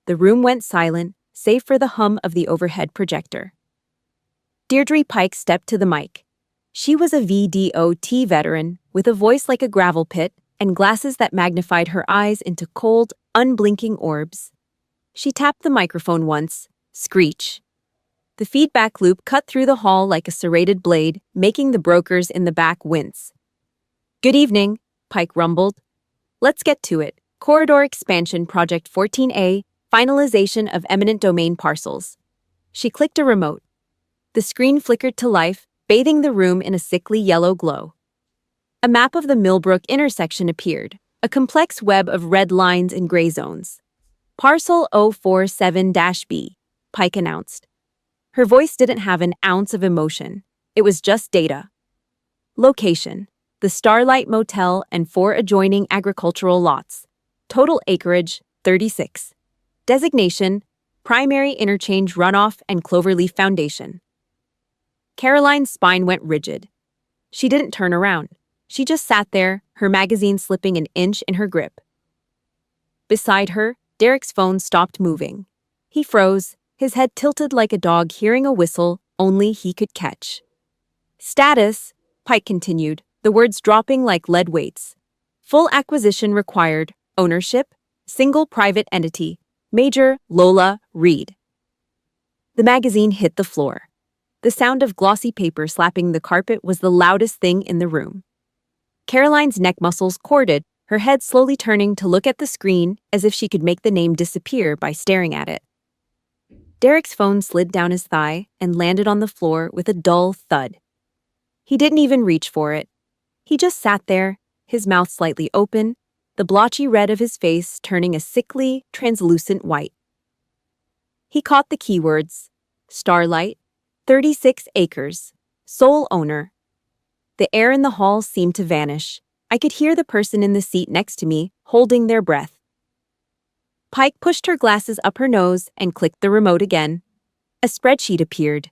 The room went silent, save for the hum of the overhead projector. Deirdre Pike stepped to the mic. She was a VDOT veteran, with a voice like a gravel pit and glasses that magnified her eyes into cold, unblinking orbs. She tapped the microphone once. Screech. The feedback loop cut through the hall like a serrated blade, making the brokers in the back wince. "Good evening," Pike rumbled. "Let's get to it. Corridor Expansion Project 14A, finalization of eminent domain parcels." She clicked a remote. The screen flickered to life, bathing the room in a sickly yellow glow. A map of the Millbrook intersection appeared, a complex web of red lines and gray zones. "Parcel 047-B, Pike announced. Her voice didn't have an ounce of emotion. It was just data. Location: the Starlight Motel and 4 adjoining agricultural lots. Total acreage: 36. Designation: Primary Interchange Runoff and Cloverleaf Foundation. Caroline's spine went rigid. She didn't turn around. She just sat there, her magazine slipping an inch in her grip. Beside her, Derek's phone stopped moving. He froze, his head tilted like a dog hearing a whistle only he could catch. "Status," Pike continued, the words dropping like lead weights. "Full acquisition required. Ownership: single private entity. Major Lola Reed." The magazine hit the floor. The sound of glossy paper slapping the carpet was the loudest thing in the room. Caroline's neck muscles corded, her head slowly turning to look at the screen as if she could make the name disappear by staring at it. Derek's phone slid down his thigh and landed on the floor with a dull thud. He didn't even reach for it. He just sat there, his mouth slightly open, the blotchy red of his face turning a sickly, translucent white. He caught the keywords: Starlight, 36 acres, sole owner. The air in the hall seemed to vanish. I could hear the person in the seat next to me, holding their breath. Pike pushed her glasses up her nose and clicked the remote again. A spreadsheet appeared.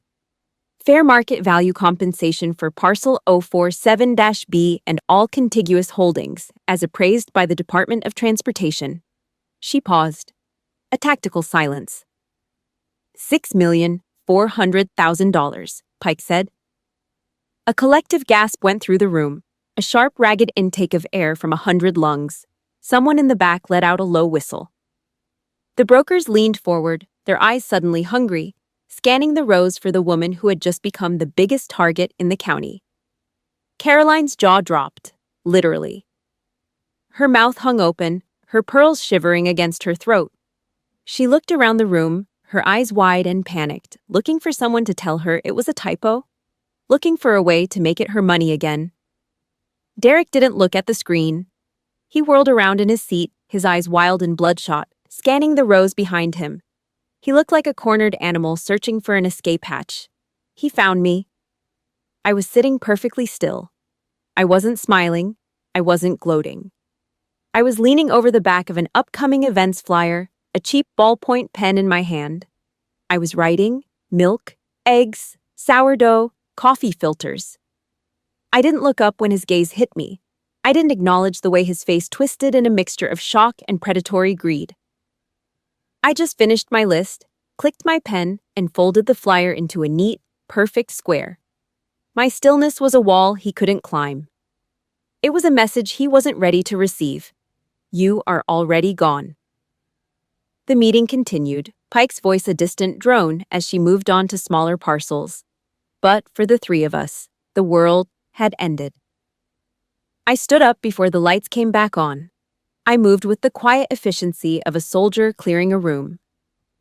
Fair market value compensation for parcel 047-B and all contiguous holdings, as appraised by the Department of Transportation. She paused. A tactical silence. $6,400,000, Pike said. A collective gasp went through the room, a sharp, ragged intake of air from 100 lungs. Someone in the back let out a low whistle. The brokers leaned forward, their eyes suddenly hungry, scanning the rows for the woman who had just become the biggest target in the county. Caroline's jaw dropped, literally. Her mouth hung open, her pearls shivering against her throat. She looked around the room, her eyes wide and panicked, looking for someone to tell her it was a typo, looking for a way to make it her money again. Derek didn't look at the screen. He whirled around in his seat, his eyes wild and bloodshot, scanning the rows behind him. He looked like a cornered animal searching for an escape hatch. He found me. I was sitting perfectly still. I wasn't smiling. I wasn't gloating. I was leaning over the back of an upcoming events flyer, a cheap ballpoint pen in my hand. I was writing: milk, eggs, sourdough, coffee filters. I didn't look up when his gaze hit me. I didn't acknowledge the way his face twisted in a mixture of shock and predatory greed. I just finished my list, clicked my pen, and folded the flyer into a neat, perfect square. My stillness was a wall he couldn't climb. It was a message he wasn't ready to receive. You are already gone. The meeting continued, Pike's voice a distant drone as she moved on to smaller parcels. But for the 3 of us, the world had ended. I stood up before the lights came back on. I moved with the quiet efficiency of a soldier clearing a room.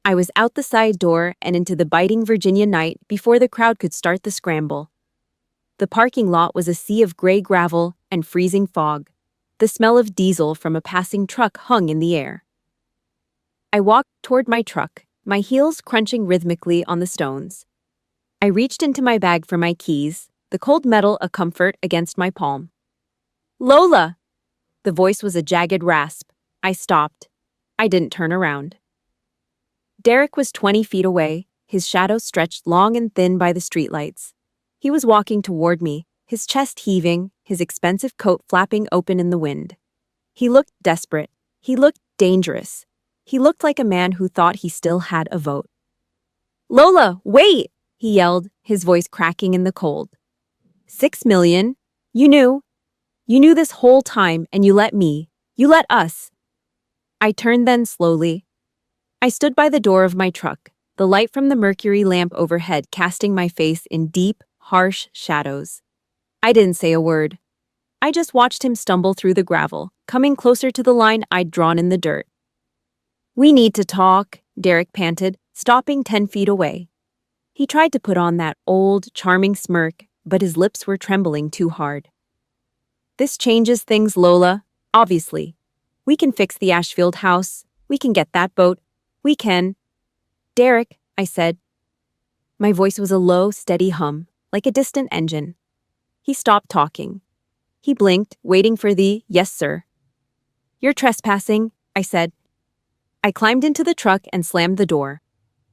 I was out the side door and into the biting Virginia night before the crowd could start the scramble. The parking lot was a sea of gray gravel and freezing fog. The smell of diesel from a passing truck hung in the air. I walked toward my truck, my heels crunching rhythmically on the stones. I reached into my bag for my keys, the cold metal a comfort against my palm. "Lola!" The voice was a jagged rasp. I stopped. I didn't turn around. Derek was 20 feet away, his shadow stretched long and thin by the streetlights. He was walking toward me, his chest heaving, his expensive coat flapping open in the wind. He looked desperate. He looked dangerous. He looked like a man who thought he still had a vote. "Lola, wait!" he yelled, his voice cracking in the cold. 6 million? You knew. You knew this whole time, and you let us. I turned then slowly. I stood by the door of my truck, the light from the mercury lamp overhead casting my face in deep, harsh shadows. I didn't say a word. I just watched him stumble through the gravel, coming closer to the line I'd drawn in the dirt. "We need to talk," Derek panted, stopping 10 feet away. He tried to put on that old, charming smirk, but his lips were trembling too hard. "This changes things, Lola, obviously. We can fix the Ashfield house. We can get that boat. We can." "Derek," I said. My voice was a low, steady hum, like a distant engine. He stopped talking. He blinked, waiting for the "yes, sir." "You're trespassing," I said. I climbed into the truck and slammed the door.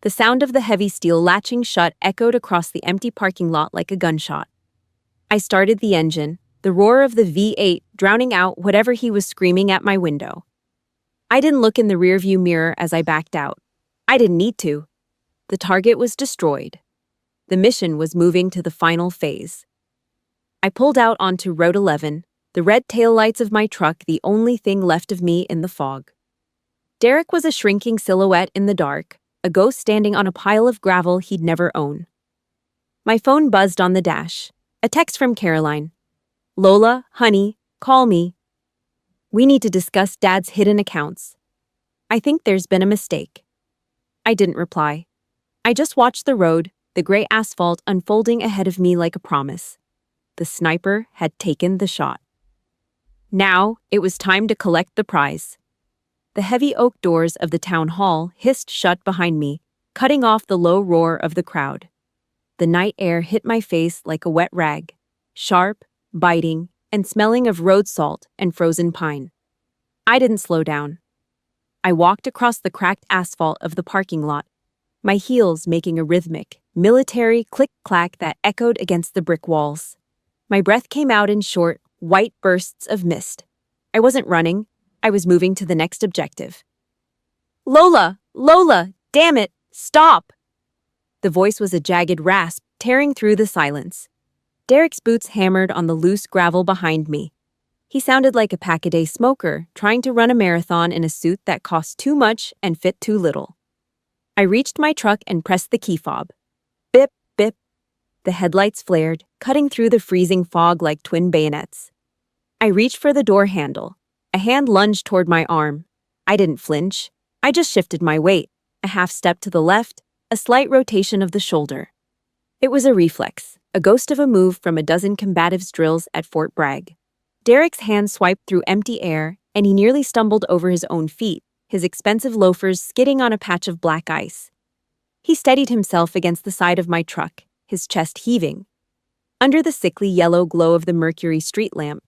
The sound of the heavy steel latching shut echoed across the empty parking lot like a gunshot. I started the engine, the roar of the V8 drowning out whatever he was screaming at my window. I didn't look in the rearview mirror as I backed out. I didn't need to. The target was destroyed. The mission was moving to the final phase. I pulled out onto Road 11, the red taillights of my truck the only thing left of me in the fog. Derek was a shrinking silhouette in the dark, a ghost standing on a pile of gravel he'd never own. My phone buzzed on the dash. A text from Caroline. "Lola, honey, call me. We need to discuss Dad's hidden accounts. I think there's been a mistake." I didn't reply. I just watched the road, the gray asphalt unfolding ahead of me like a promise. The sniper had taken the shot. Now it was time to collect the prize. The heavy oak doors of the town hall hissed shut behind me, cutting off the low roar of the crowd. The night air hit my face like a wet rag, sharp, biting, and smelling of road salt and frozen pine. I didn't slow down. I walked across the cracked asphalt of the parking lot, my heels making a rhythmic, military click-clack that echoed against the brick walls. My breath came out in short, white bursts of mist. I wasn't running. I was moving to the next objective. "Lola! Lola! Damn it! Stop!" The voice was a jagged rasp, tearing through the silence. Derek's boots hammered on the loose gravel behind me. He sounded like a pack-a-day smoker, trying to run a marathon in a suit that cost too much and fit too little. I reached my truck and pressed the key fob. Bip, bip. The headlights flared, cutting through the freezing fog like twin bayonets. I reached for the door handle. A hand lunged toward my arm. I didn't flinch. I just shifted my weight. A half step to the left, a slight rotation of the shoulder. It was a reflex, a ghost of a move from a dozen combatives' drills at Fort Bragg. Derek's hand swiped through empty air, and he nearly stumbled over his own feet, his expensive loafers skidding on a patch of black ice. He steadied himself against the side of my truck, his chest heaving. Under the sickly yellow glow of the mercury street lamp,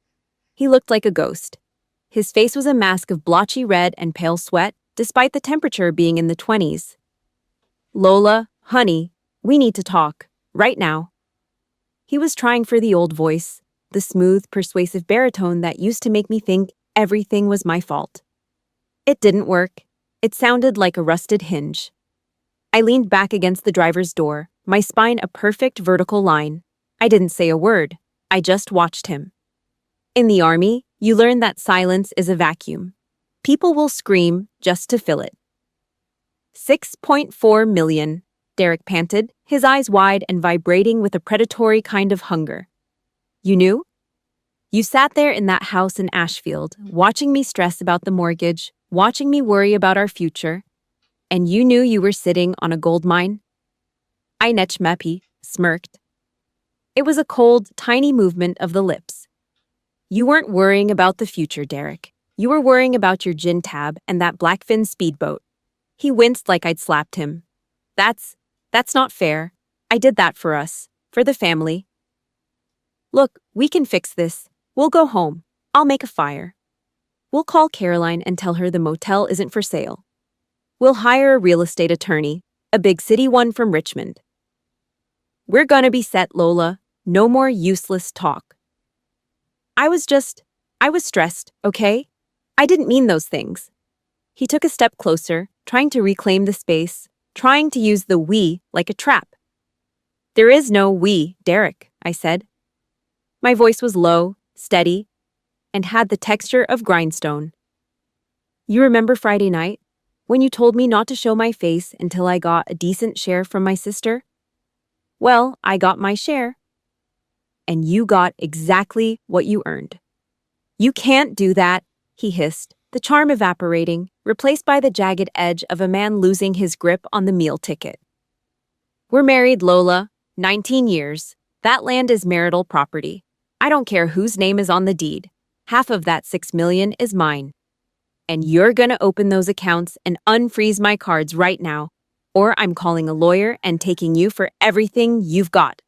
he looked like a ghost. His face was a mask of blotchy red and pale sweat, despite the temperature being in the 20s. "Lola, honey, we need to talk, right now." He was trying for the old voice, the smooth, persuasive baritone that used to make me think everything was my fault. It didn't work. It sounded like a rusted hinge. I leaned back against the driver's door, my spine a perfect vertical line. I didn't say a word. I just watched him. In the Army, you learn that silence is a vacuum. People will scream just to fill it. 6.4 million, Derek panted, his eyes wide and vibrating with a predatory kind of hunger. "You knew? You sat there in that house in Ashfield, watching me stress about the mortgage, watching me worry about our future, and you knew you were sitting on a gold mine?" I nechmepi, smirked. It was a cold, tiny movement of the lips. You weren't worrying about the future, Derek. You were worrying about your gin tab and that Blackfin speedboat. He winced like I'd slapped him. That's not fair. I did that for us, for the family. Look, we can fix this. We'll go home. I'll make a fire. We'll call Caroline and tell her the motel isn't for sale. We'll hire a real estate attorney, a big city one from Richmond. We're gonna be set, Lola. No more useless talk. I was stressed, okay? I didn't mean those things. He took a step closer, trying to reclaim the space, trying to use the we like a trap. There is no we, Derek, I said. My voice was low, steady, and had the texture of grindstone. You remember Friday night, when you told me not to show my face until I got a decent share from my sister? Well, I got my share. And you got exactly what you earned. You can't do that, he hissed, the charm evaporating, replaced by the jagged edge of a man losing his grip on the meal ticket. We're married, Lola, 19 years. That land is marital property. I don't care whose name is on the deed. Half of that $6 million is mine. And you're gonna open those accounts and unfreeze my cards right now, or I'm calling a lawyer and taking you for everything you've got.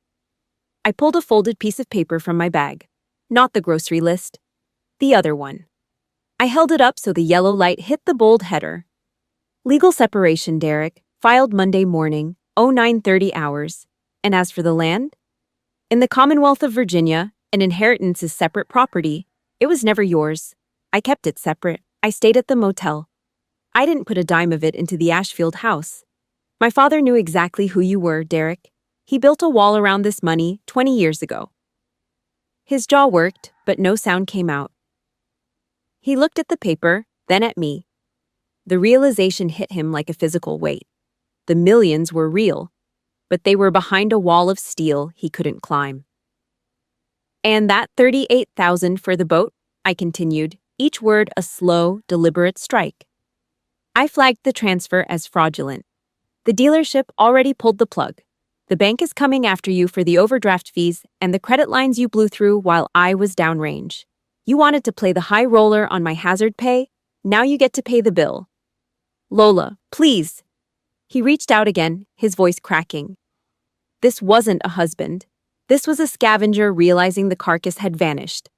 I pulled a folded piece of paper from my bag. Not the grocery list. The other one. I held it up so the yellow light hit the bold header. Legal separation, Derek, filed Monday morning, 0930 hours. And as for the land? In the Commonwealth of Virginia, an inheritance is separate property. It was never yours. I kept it separate. I stayed at the motel. I didn't put a dime of it into the Ashfield house. My father knew exactly who you were, Derek. He built a wall around this money 20 years ago. His jaw worked, but no sound came out. He looked at the paper, then at me. The realization hit him like a physical weight. The millions were real, but they were behind a wall of steel he couldn't climb. And that $38,000 for the boat, I continued, each word a slow, deliberate strike. I flagged the transfer as fraudulent. The dealership already pulled the plug. The bank is coming after you for the overdraft fees and the credit lines you blew through while I was downrange. You wanted to play the high roller on my hazard pay. Now you get to pay the bill. Lola, please. He reached out again, his voice cracking. This wasn't a husband. This was a scavenger realizing the carcass had vanished.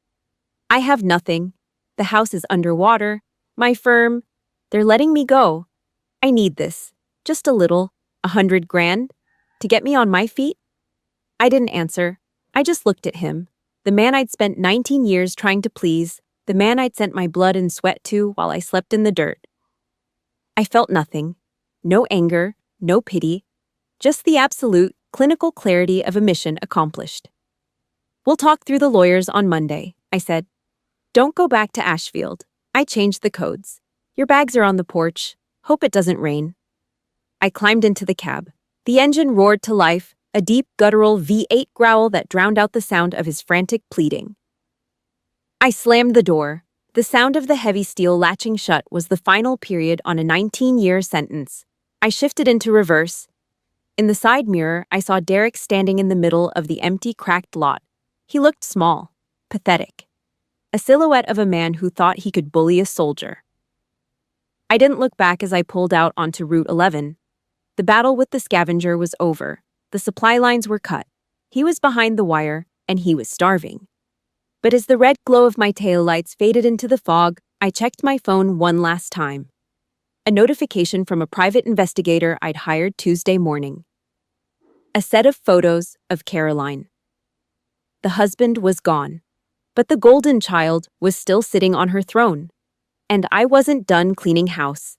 I have nothing. The house is underwater. My firm, they're letting me go. I need this. Just a little, $100 grand. To get me on my feet? I didn't answer. I just looked at him. The man I'd spent 19 years trying to please, the man I'd sent my blood and sweat to while I slept in the dirt. I felt nothing. No anger, no pity. Just the absolute, clinical clarity of a mission accomplished. We'll talk through the lawyers on Monday, I said. Don't go back to Ashfield. I changed the codes. Your bags are on the porch. Hope it doesn't rain. I climbed into the cab. The engine roared to life, a deep, guttural V8 growl that drowned out the sound of his frantic pleading. I slammed the door. The sound of the heavy steel latching shut was the final period on a 19-year sentence. I shifted into reverse. In the side mirror, I saw Derek standing in the middle of the empty, cracked lot. He looked small, pathetic. A silhouette of a man who thought he could bully a soldier. I didn't look back as I pulled out onto Route 11. The battle with the scavenger was over. The supply lines were cut. He was behind the wire, and he was starving. But as the red glow of my taillights faded into the fog, I checked my phone one last time. A notification from a private investigator I'd hired Tuesday morning. A set of photos of Caroline. The husband was gone, but the golden child was still sitting on her throne. And I wasn't done cleaning house.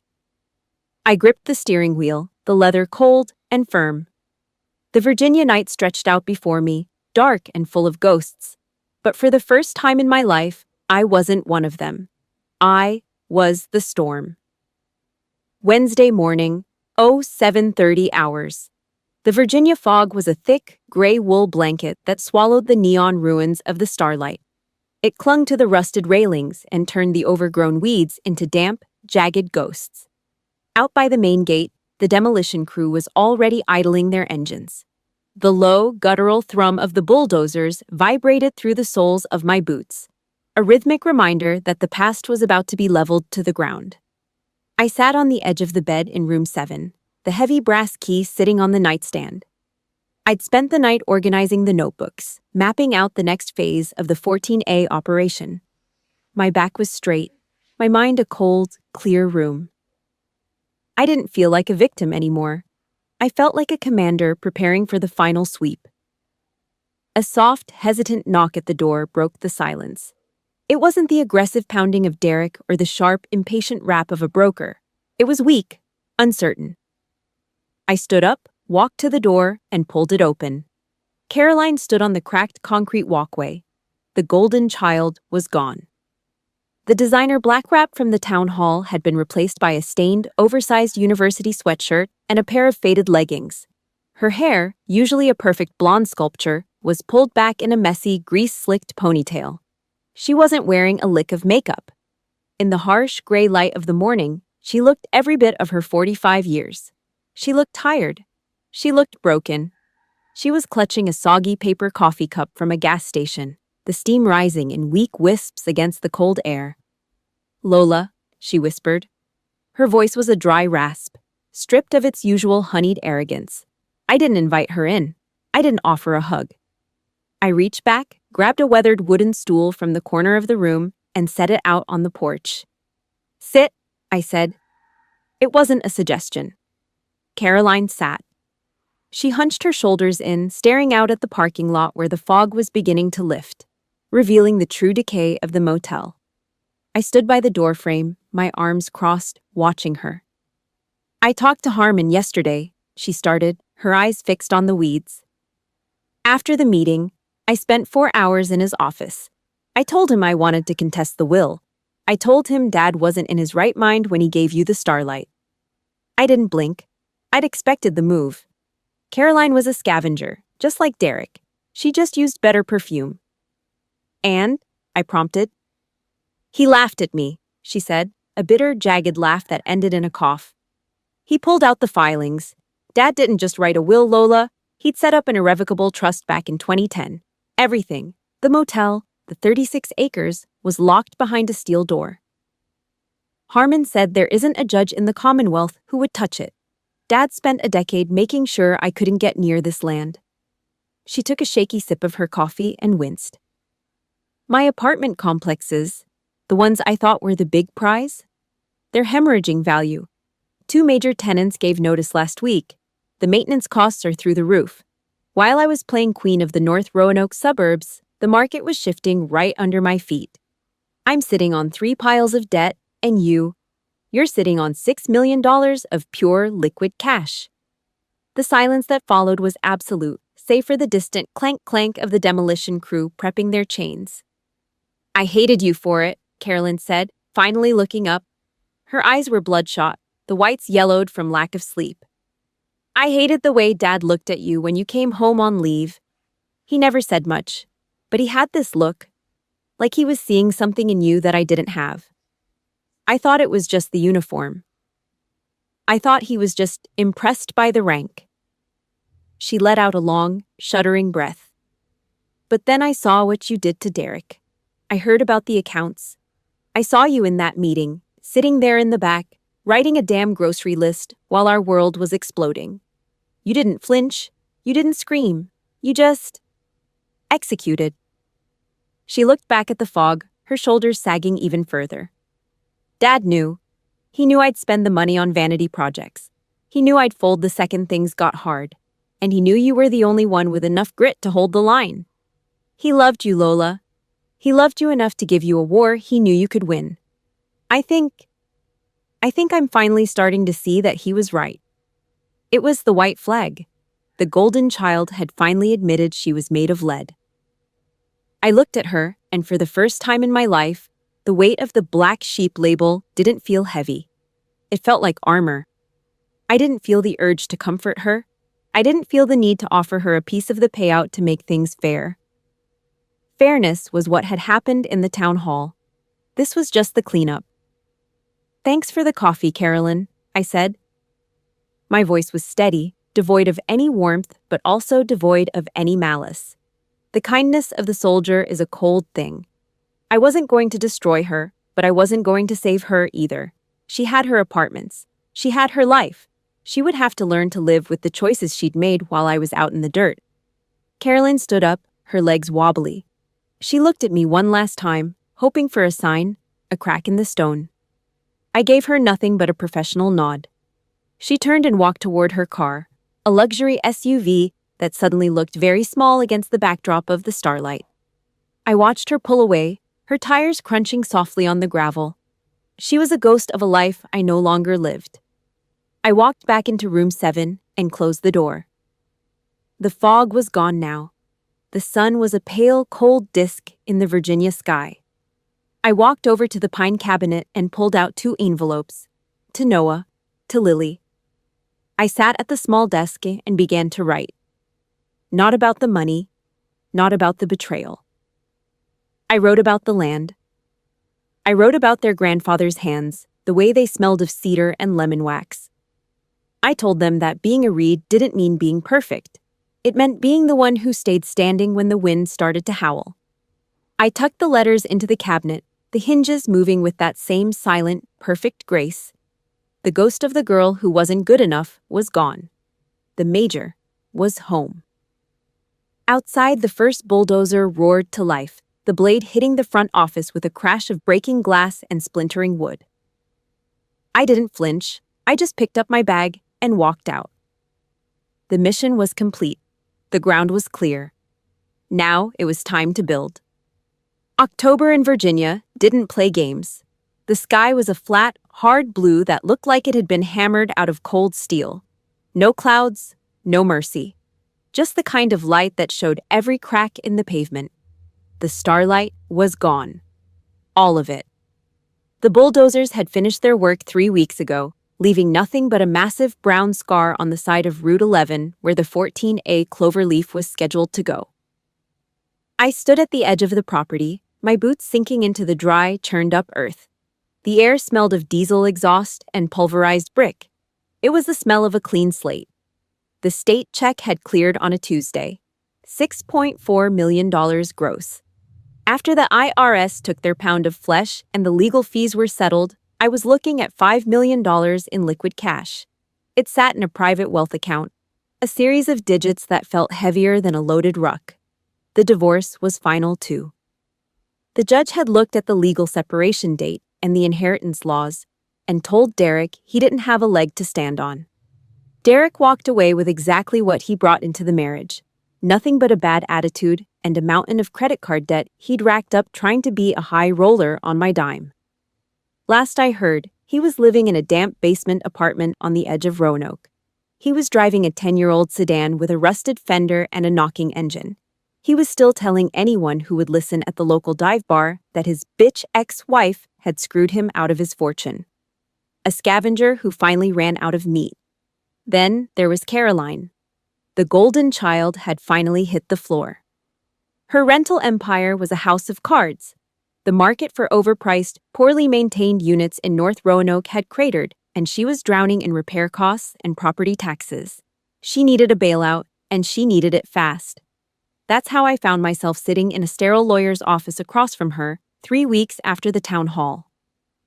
I gripped the steering wheel, the leather cold and firm. The Virginia night stretched out before me, dark and full of ghosts. But for the first time in my life, I wasn't one of them. I was the storm. Wednesday morning, 0730 hours. The Virginia fog was a thick, gray wool blanket that swallowed the neon ruins of the starlight. It clung to the rusted railings and turned the overgrown weeds into damp, jagged ghosts. Out by the main gate, the demolition crew was already idling their engines. The low, guttural thrum of the bulldozers vibrated through the soles of my boots. a rhythmic reminder that the past was about to be leveled to the ground. I sat on the edge of the bed in room 7, the heavy brass key sitting on the nightstand. I'd spent the night organizing the notebooks, mapping out the next phase of the 14A operation. My back was straight, my mind a cold, clear room. I didn't feel like a victim anymore. I felt like a commander preparing for the final sweep. A soft, hesitant knock at the door broke the silence. It wasn't the aggressive pounding of Derek or the sharp, impatient rap of a broker. It was weak, uncertain. I stood up, walked to the door, and pulled it open. Caroline stood on the cracked concrete walkway. The golden child was gone. The designer black wrap from the town hall had been replaced by a stained, oversized university sweatshirt and a pair of faded leggings. Her hair, usually a perfect blonde sculpture, was pulled back in a messy, grease-slicked ponytail. She wasn't wearing a lick of makeup. In the harsh, gray light of the morning, she looked every bit of her 45 years. She looked tired. She looked broken. She was clutching a soggy paper coffee cup from a gas station, the steam rising in weak wisps against the cold air. "Lola," she whispered. Her voice was a dry rasp, stripped of its usual honeyed arrogance. I didn't invite her in. I didn't offer a hug. I reached back, grabbed a weathered wooden stool from the corner of the room, and set it out on the porch. "Sit," I said. It wasn't a suggestion. Caroline sat. She hunched her shoulders in, staring out at the parking lot where the fog was beginning to lift, revealing the true decay of the motel. I stood by the doorframe, my arms crossed, watching her. "I talked to Harmon yesterday," she started, her eyes fixed on the weeds. "After the meeting, I spent 4 hours in his office. I told him I wanted to contest the will. I told him Dad wasn't in his right mind when he gave you the starlight." I didn't blink. I'd expected the move. Caroline was a scavenger, just like Derek. She just used better perfume. "And?" I prompted. "He laughed at me," she said, a bitter, jagged laugh that ended in a cough. "He pulled out the filings. Dad didn't just write a will, Lola. He'd set up an irrevocable trust back in 2010. Everything, the motel, the 36 acres, was locked behind a steel door. Harmon said there isn't a judge in the Commonwealth who would touch it. Dad spent a decade making sure I couldn't get near this land." She took a shaky sip of her coffee and winced. "My apartment complexes, the ones I thought were the big prize, they're hemorrhaging value. 2 major tenants gave notice last week. The maintenance costs are through the roof. While I was playing queen of the North Roanoke suburbs, the market was shifting right under my feet. I'm sitting on 3 piles of debt, and you're sitting on $6 million of pure liquid cash." The silence that followed was absolute, save for the distant clank-clank of the demolition crew prepping their chains. "I hated you for it," Carolyn said, finally looking up. Her eyes were bloodshot, the whites yellowed from lack of sleep. "I hated the way Dad looked at you when you came home on leave. He never said much, but he had this look, like he was seeing something in you that I didn't have. I thought it was just the uniform. I thought he was just impressed by the rank." She let out a long, shuddering breath. "But then I saw what you did to Derek. I heard about the accounts. I saw you in that meeting, sitting there in the back, writing a damn grocery list while our world was exploding. You didn't flinch. You didn't scream. You just executed." She looked back at the fog, her shoulders sagging even further. "Dad knew. He knew I'd spend the money on vanity projects. He knew I'd fold the second things got hard. And he knew you were the only one with enough grit to hold the line. He loved you, Lola. He loved you enough to give you a war he knew you could win. I think I'm finally starting to see that he was right. It was the white flag. The golden child had finally admitted she was made of lead." I looked at her, and for the first time in my life, the weight of the black sheep label didn't feel heavy. It felt like armor. I didn't feel the urge to comfort her. I didn't feel the need to offer her a piece of the payout to make things fair. Fairness was what had happened in the town hall. This was just the cleanup. "Thanks for the coffee, Carolyn," I said. My voice was steady, devoid of any warmth, but also devoid of any malice. The kindness of the soldier is a cold thing. I wasn't going to destroy her, but I wasn't going to save her either. She had her apartments. She had her life. She would have to learn to live with the choices she'd made while I was out in the dirt. Caroline stood up, her legs wobbly. She looked at me one last time, hoping for a sign, a crack in the stone. I gave her nothing but a professional nod. She turned and walked toward her car, a luxury SUV that suddenly looked very small against the backdrop of the starlight. I watched her pull away, her tires crunching softly on the gravel. She was a ghost of a life I no longer lived. I walked back into room 7 and closed the door. The fog was gone now. The sun was a pale, cold disk in the Virginia sky. I walked over to the pine cabinet and pulled out 2 envelopes. To Noah, to Lily. I sat at the small desk and began to write. Not about the money, not about the betrayal. I wrote about the land. I wrote about their grandfather's hands, the way they smelled of cedar and lemon wax. I told them that being a Reed didn't mean being perfect. It meant being the one who stayed standing when the wind started to howl. I tucked the letters into the cabinet, the hinges moving with that same silent, perfect grace. The ghost of the girl who wasn't good enough was gone. The major was home. Outside, the first bulldozer roared to life, the blade hitting the front office with a crash of breaking glass and splintering wood. I didn't flinch. I just picked up my bag and walked out. The mission was complete. The ground was clear. Now it was time to build. October in Virginia didn't play games. The sky was a flat, hard blue that looked like it had been hammered out of cold steel. No clouds, no mercy. Just the kind of light that showed every crack in the pavement. The starlight was gone. All of it. The bulldozers had finished their work 3 weeks ago, leaving nothing but a massive brown scar on the side of Route 11 where the 14A cloverleaf was scheduled to go. I stood at the edge of the property, my boots sinking into the dry, churned-up earth. The air smelled of diesel exhaust and pulverized brick. It was the smell of a clean slate. The state check had cleared on a Tuesday. $6.4 million gross. After the IRS took their pound of flesh and the legal fees were settled, I was looking at $5 million in liquid cash. It sat in a private wealth account, a series of digits that felt heavier than a loaded ruck. The divorce was final too. The judge had looked at the legal separation date and the inheritance laws and told Derek he didn't have a leg to stand on. Derek walked away with exactly what he brought into the marriage. Nothing but a bad attitude and a mountain of credit card debt he'd racked up trying to be a high roller on my dime. Last I heard, he was living in a damp basement apartment on the edge of Roanoke. He was driving a 10-year-old sedan with a rusted fender and a knocking engine. He was still telling anyone who would listen at the local dive bar that his bitch ex-wife had screwed him out of his fortune. A scavenger who finally ran out of meat. Then there was Caroline. The golden child had finally hit the floor. Her rental empire was a house of cards. The market for overpriced, poorly maintained units in North Roanoke had cratered, and she was drowning in repair costs and property taxes. She needed a bailout, and she needed it fast. That's how I found myself sitting in a sterile lawyer's office across from her, 3 weeks after the town hall.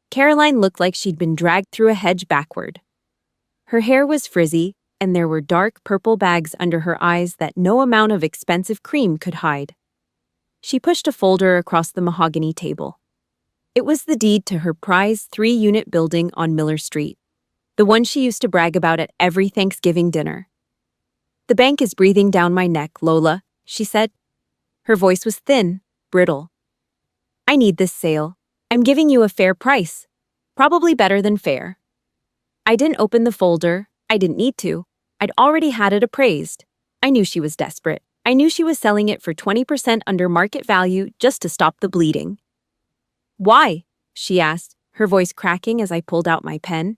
Caroline looked like she'd been dragged through a hedge backward. Her hair was frizzy, and there were dark purple bags under her eyes that no amount of expensive cream could hide. She pushed a folder across the mahogany table. It was the deed to her prized 3-unit building on Miller Street, the one she used to brag about at every Thanksgiving dinner. "The bank is breathing down my neck, Lola," she said. Her voice was thin, brittle. "I need this sale. I'm giving you a fair price. Probably better than fair." I didn't open the folder. I didn't need to. I'd already had it appraised. I knew she was desperate. I knew she was selling it for 20% under market value just to stop the bleeding. "Why?" she asked, her voice cracking as I pulled out my pen.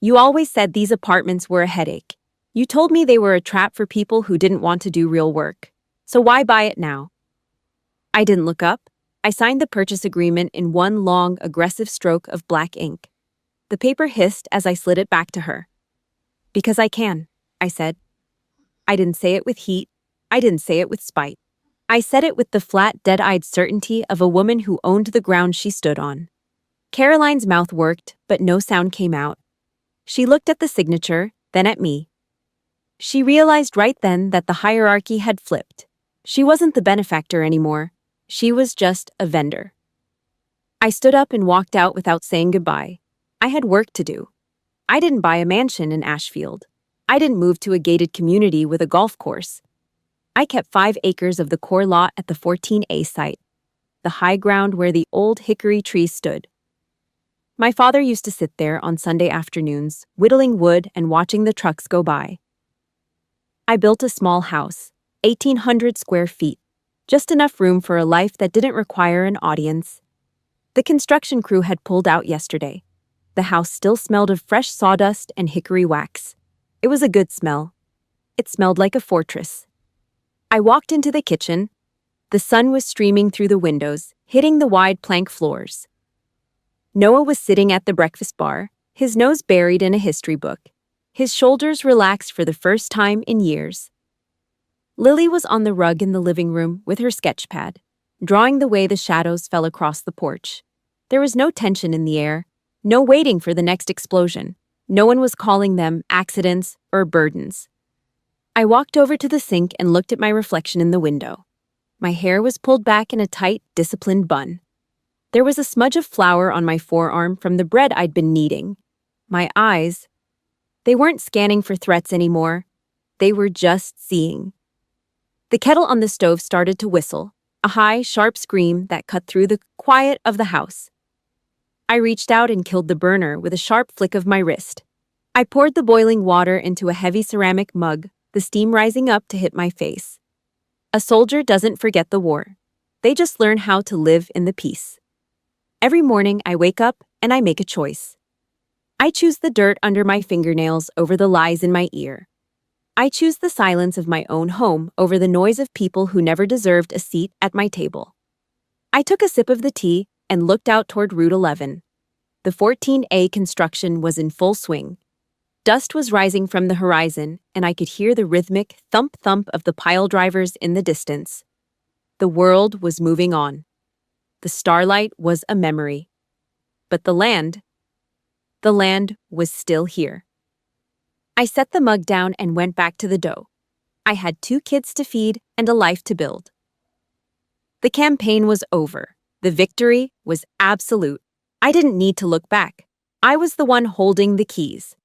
"You always said these apartments were a headache. You told me they were a trap for people who didn't want to do real work. So why buy it now?" I didn't look up. I signed the purchase agreement in one long, aggressive stroke of black ink. The paper hissed as I slid it back to her. "Because I can," I said. I didn't say it with heat. I didn't say it with spite. I said it with the flat, dead-eyed certainty of a woman who owned the ground she stood on. Caroline's mouth worked, but no sound came out. She looked at the signature, then at me. She realized right then that the hierarchy had flipped. She wasn't the benefactor anymore. She was just a vendor. I stood up and walked out without saying goodbye. I had work to do. I didn't buy a mansion in Ashfield. I didn't move to a gated community with a golf course. I kept 5 acres of the core lot at the 14A site, the high ground where the old hickory trees stood. My father used to sit there on Sunday afternoons, whittling wood and watching the trucks go by. I built a small house, 1,800 square feet, just enough room for a life that didn't require an audience. The construction crew had pulled out yesterday. The house still smelled of fresh sawdust and hickory wax. It was a good smell. It smelled like a fortress. I walked into the kitchen. The sun was streaming through the windows, hitting the wide plank floors. Noah was sitting at the breakfast bar, his nose buried in a history book, his shoulders relaxed for the first time in years. Lily was on the rug in the living room with her sketch pad, drawing the way the shadows fell across the porch. There was no tension in the air, no waiting for the next explosion. No one was calling them accidents or burdens. I walked over to the sink and looked at my reflection in the window. My hair was pulled back in a tight, disciplined bun. There was a smudge of flour on my forearm from the bread I'd been kneading. My eyes, they weren't scanning for threats anymore. They were just seeing. The kettle on the stove started to whistle, a high, sharp scream that cut through the quiet of the house. I reached out and killed the burner with a sharp flick of my wrist. I poured the boiling water into a heavy ceramic mug, the steam rising up to hit my face. A soldier doesn't forget the war. They just learn how to live in the peace. Every morning I wake up and I make a choice. I choose the dirt under my fingernails over the lies in my ear. I choose the silence of my own home over the noise of people who never deserved a seat at my table. I took a sip of the tea and looked out toward Route 11. The 14A construction was in full swing. Dust was rising from the horizon, and I could hear the rhythmic thump-thump of the pile drivers in the distance. The world was moving on. The starlight was a memory. But the land was still here. I set the mug down and went back to the dough. I had 2 kids to feed and a life to build. The campaign was over. The victory was absolute. I didn't need to look back. I was the one holding the keys.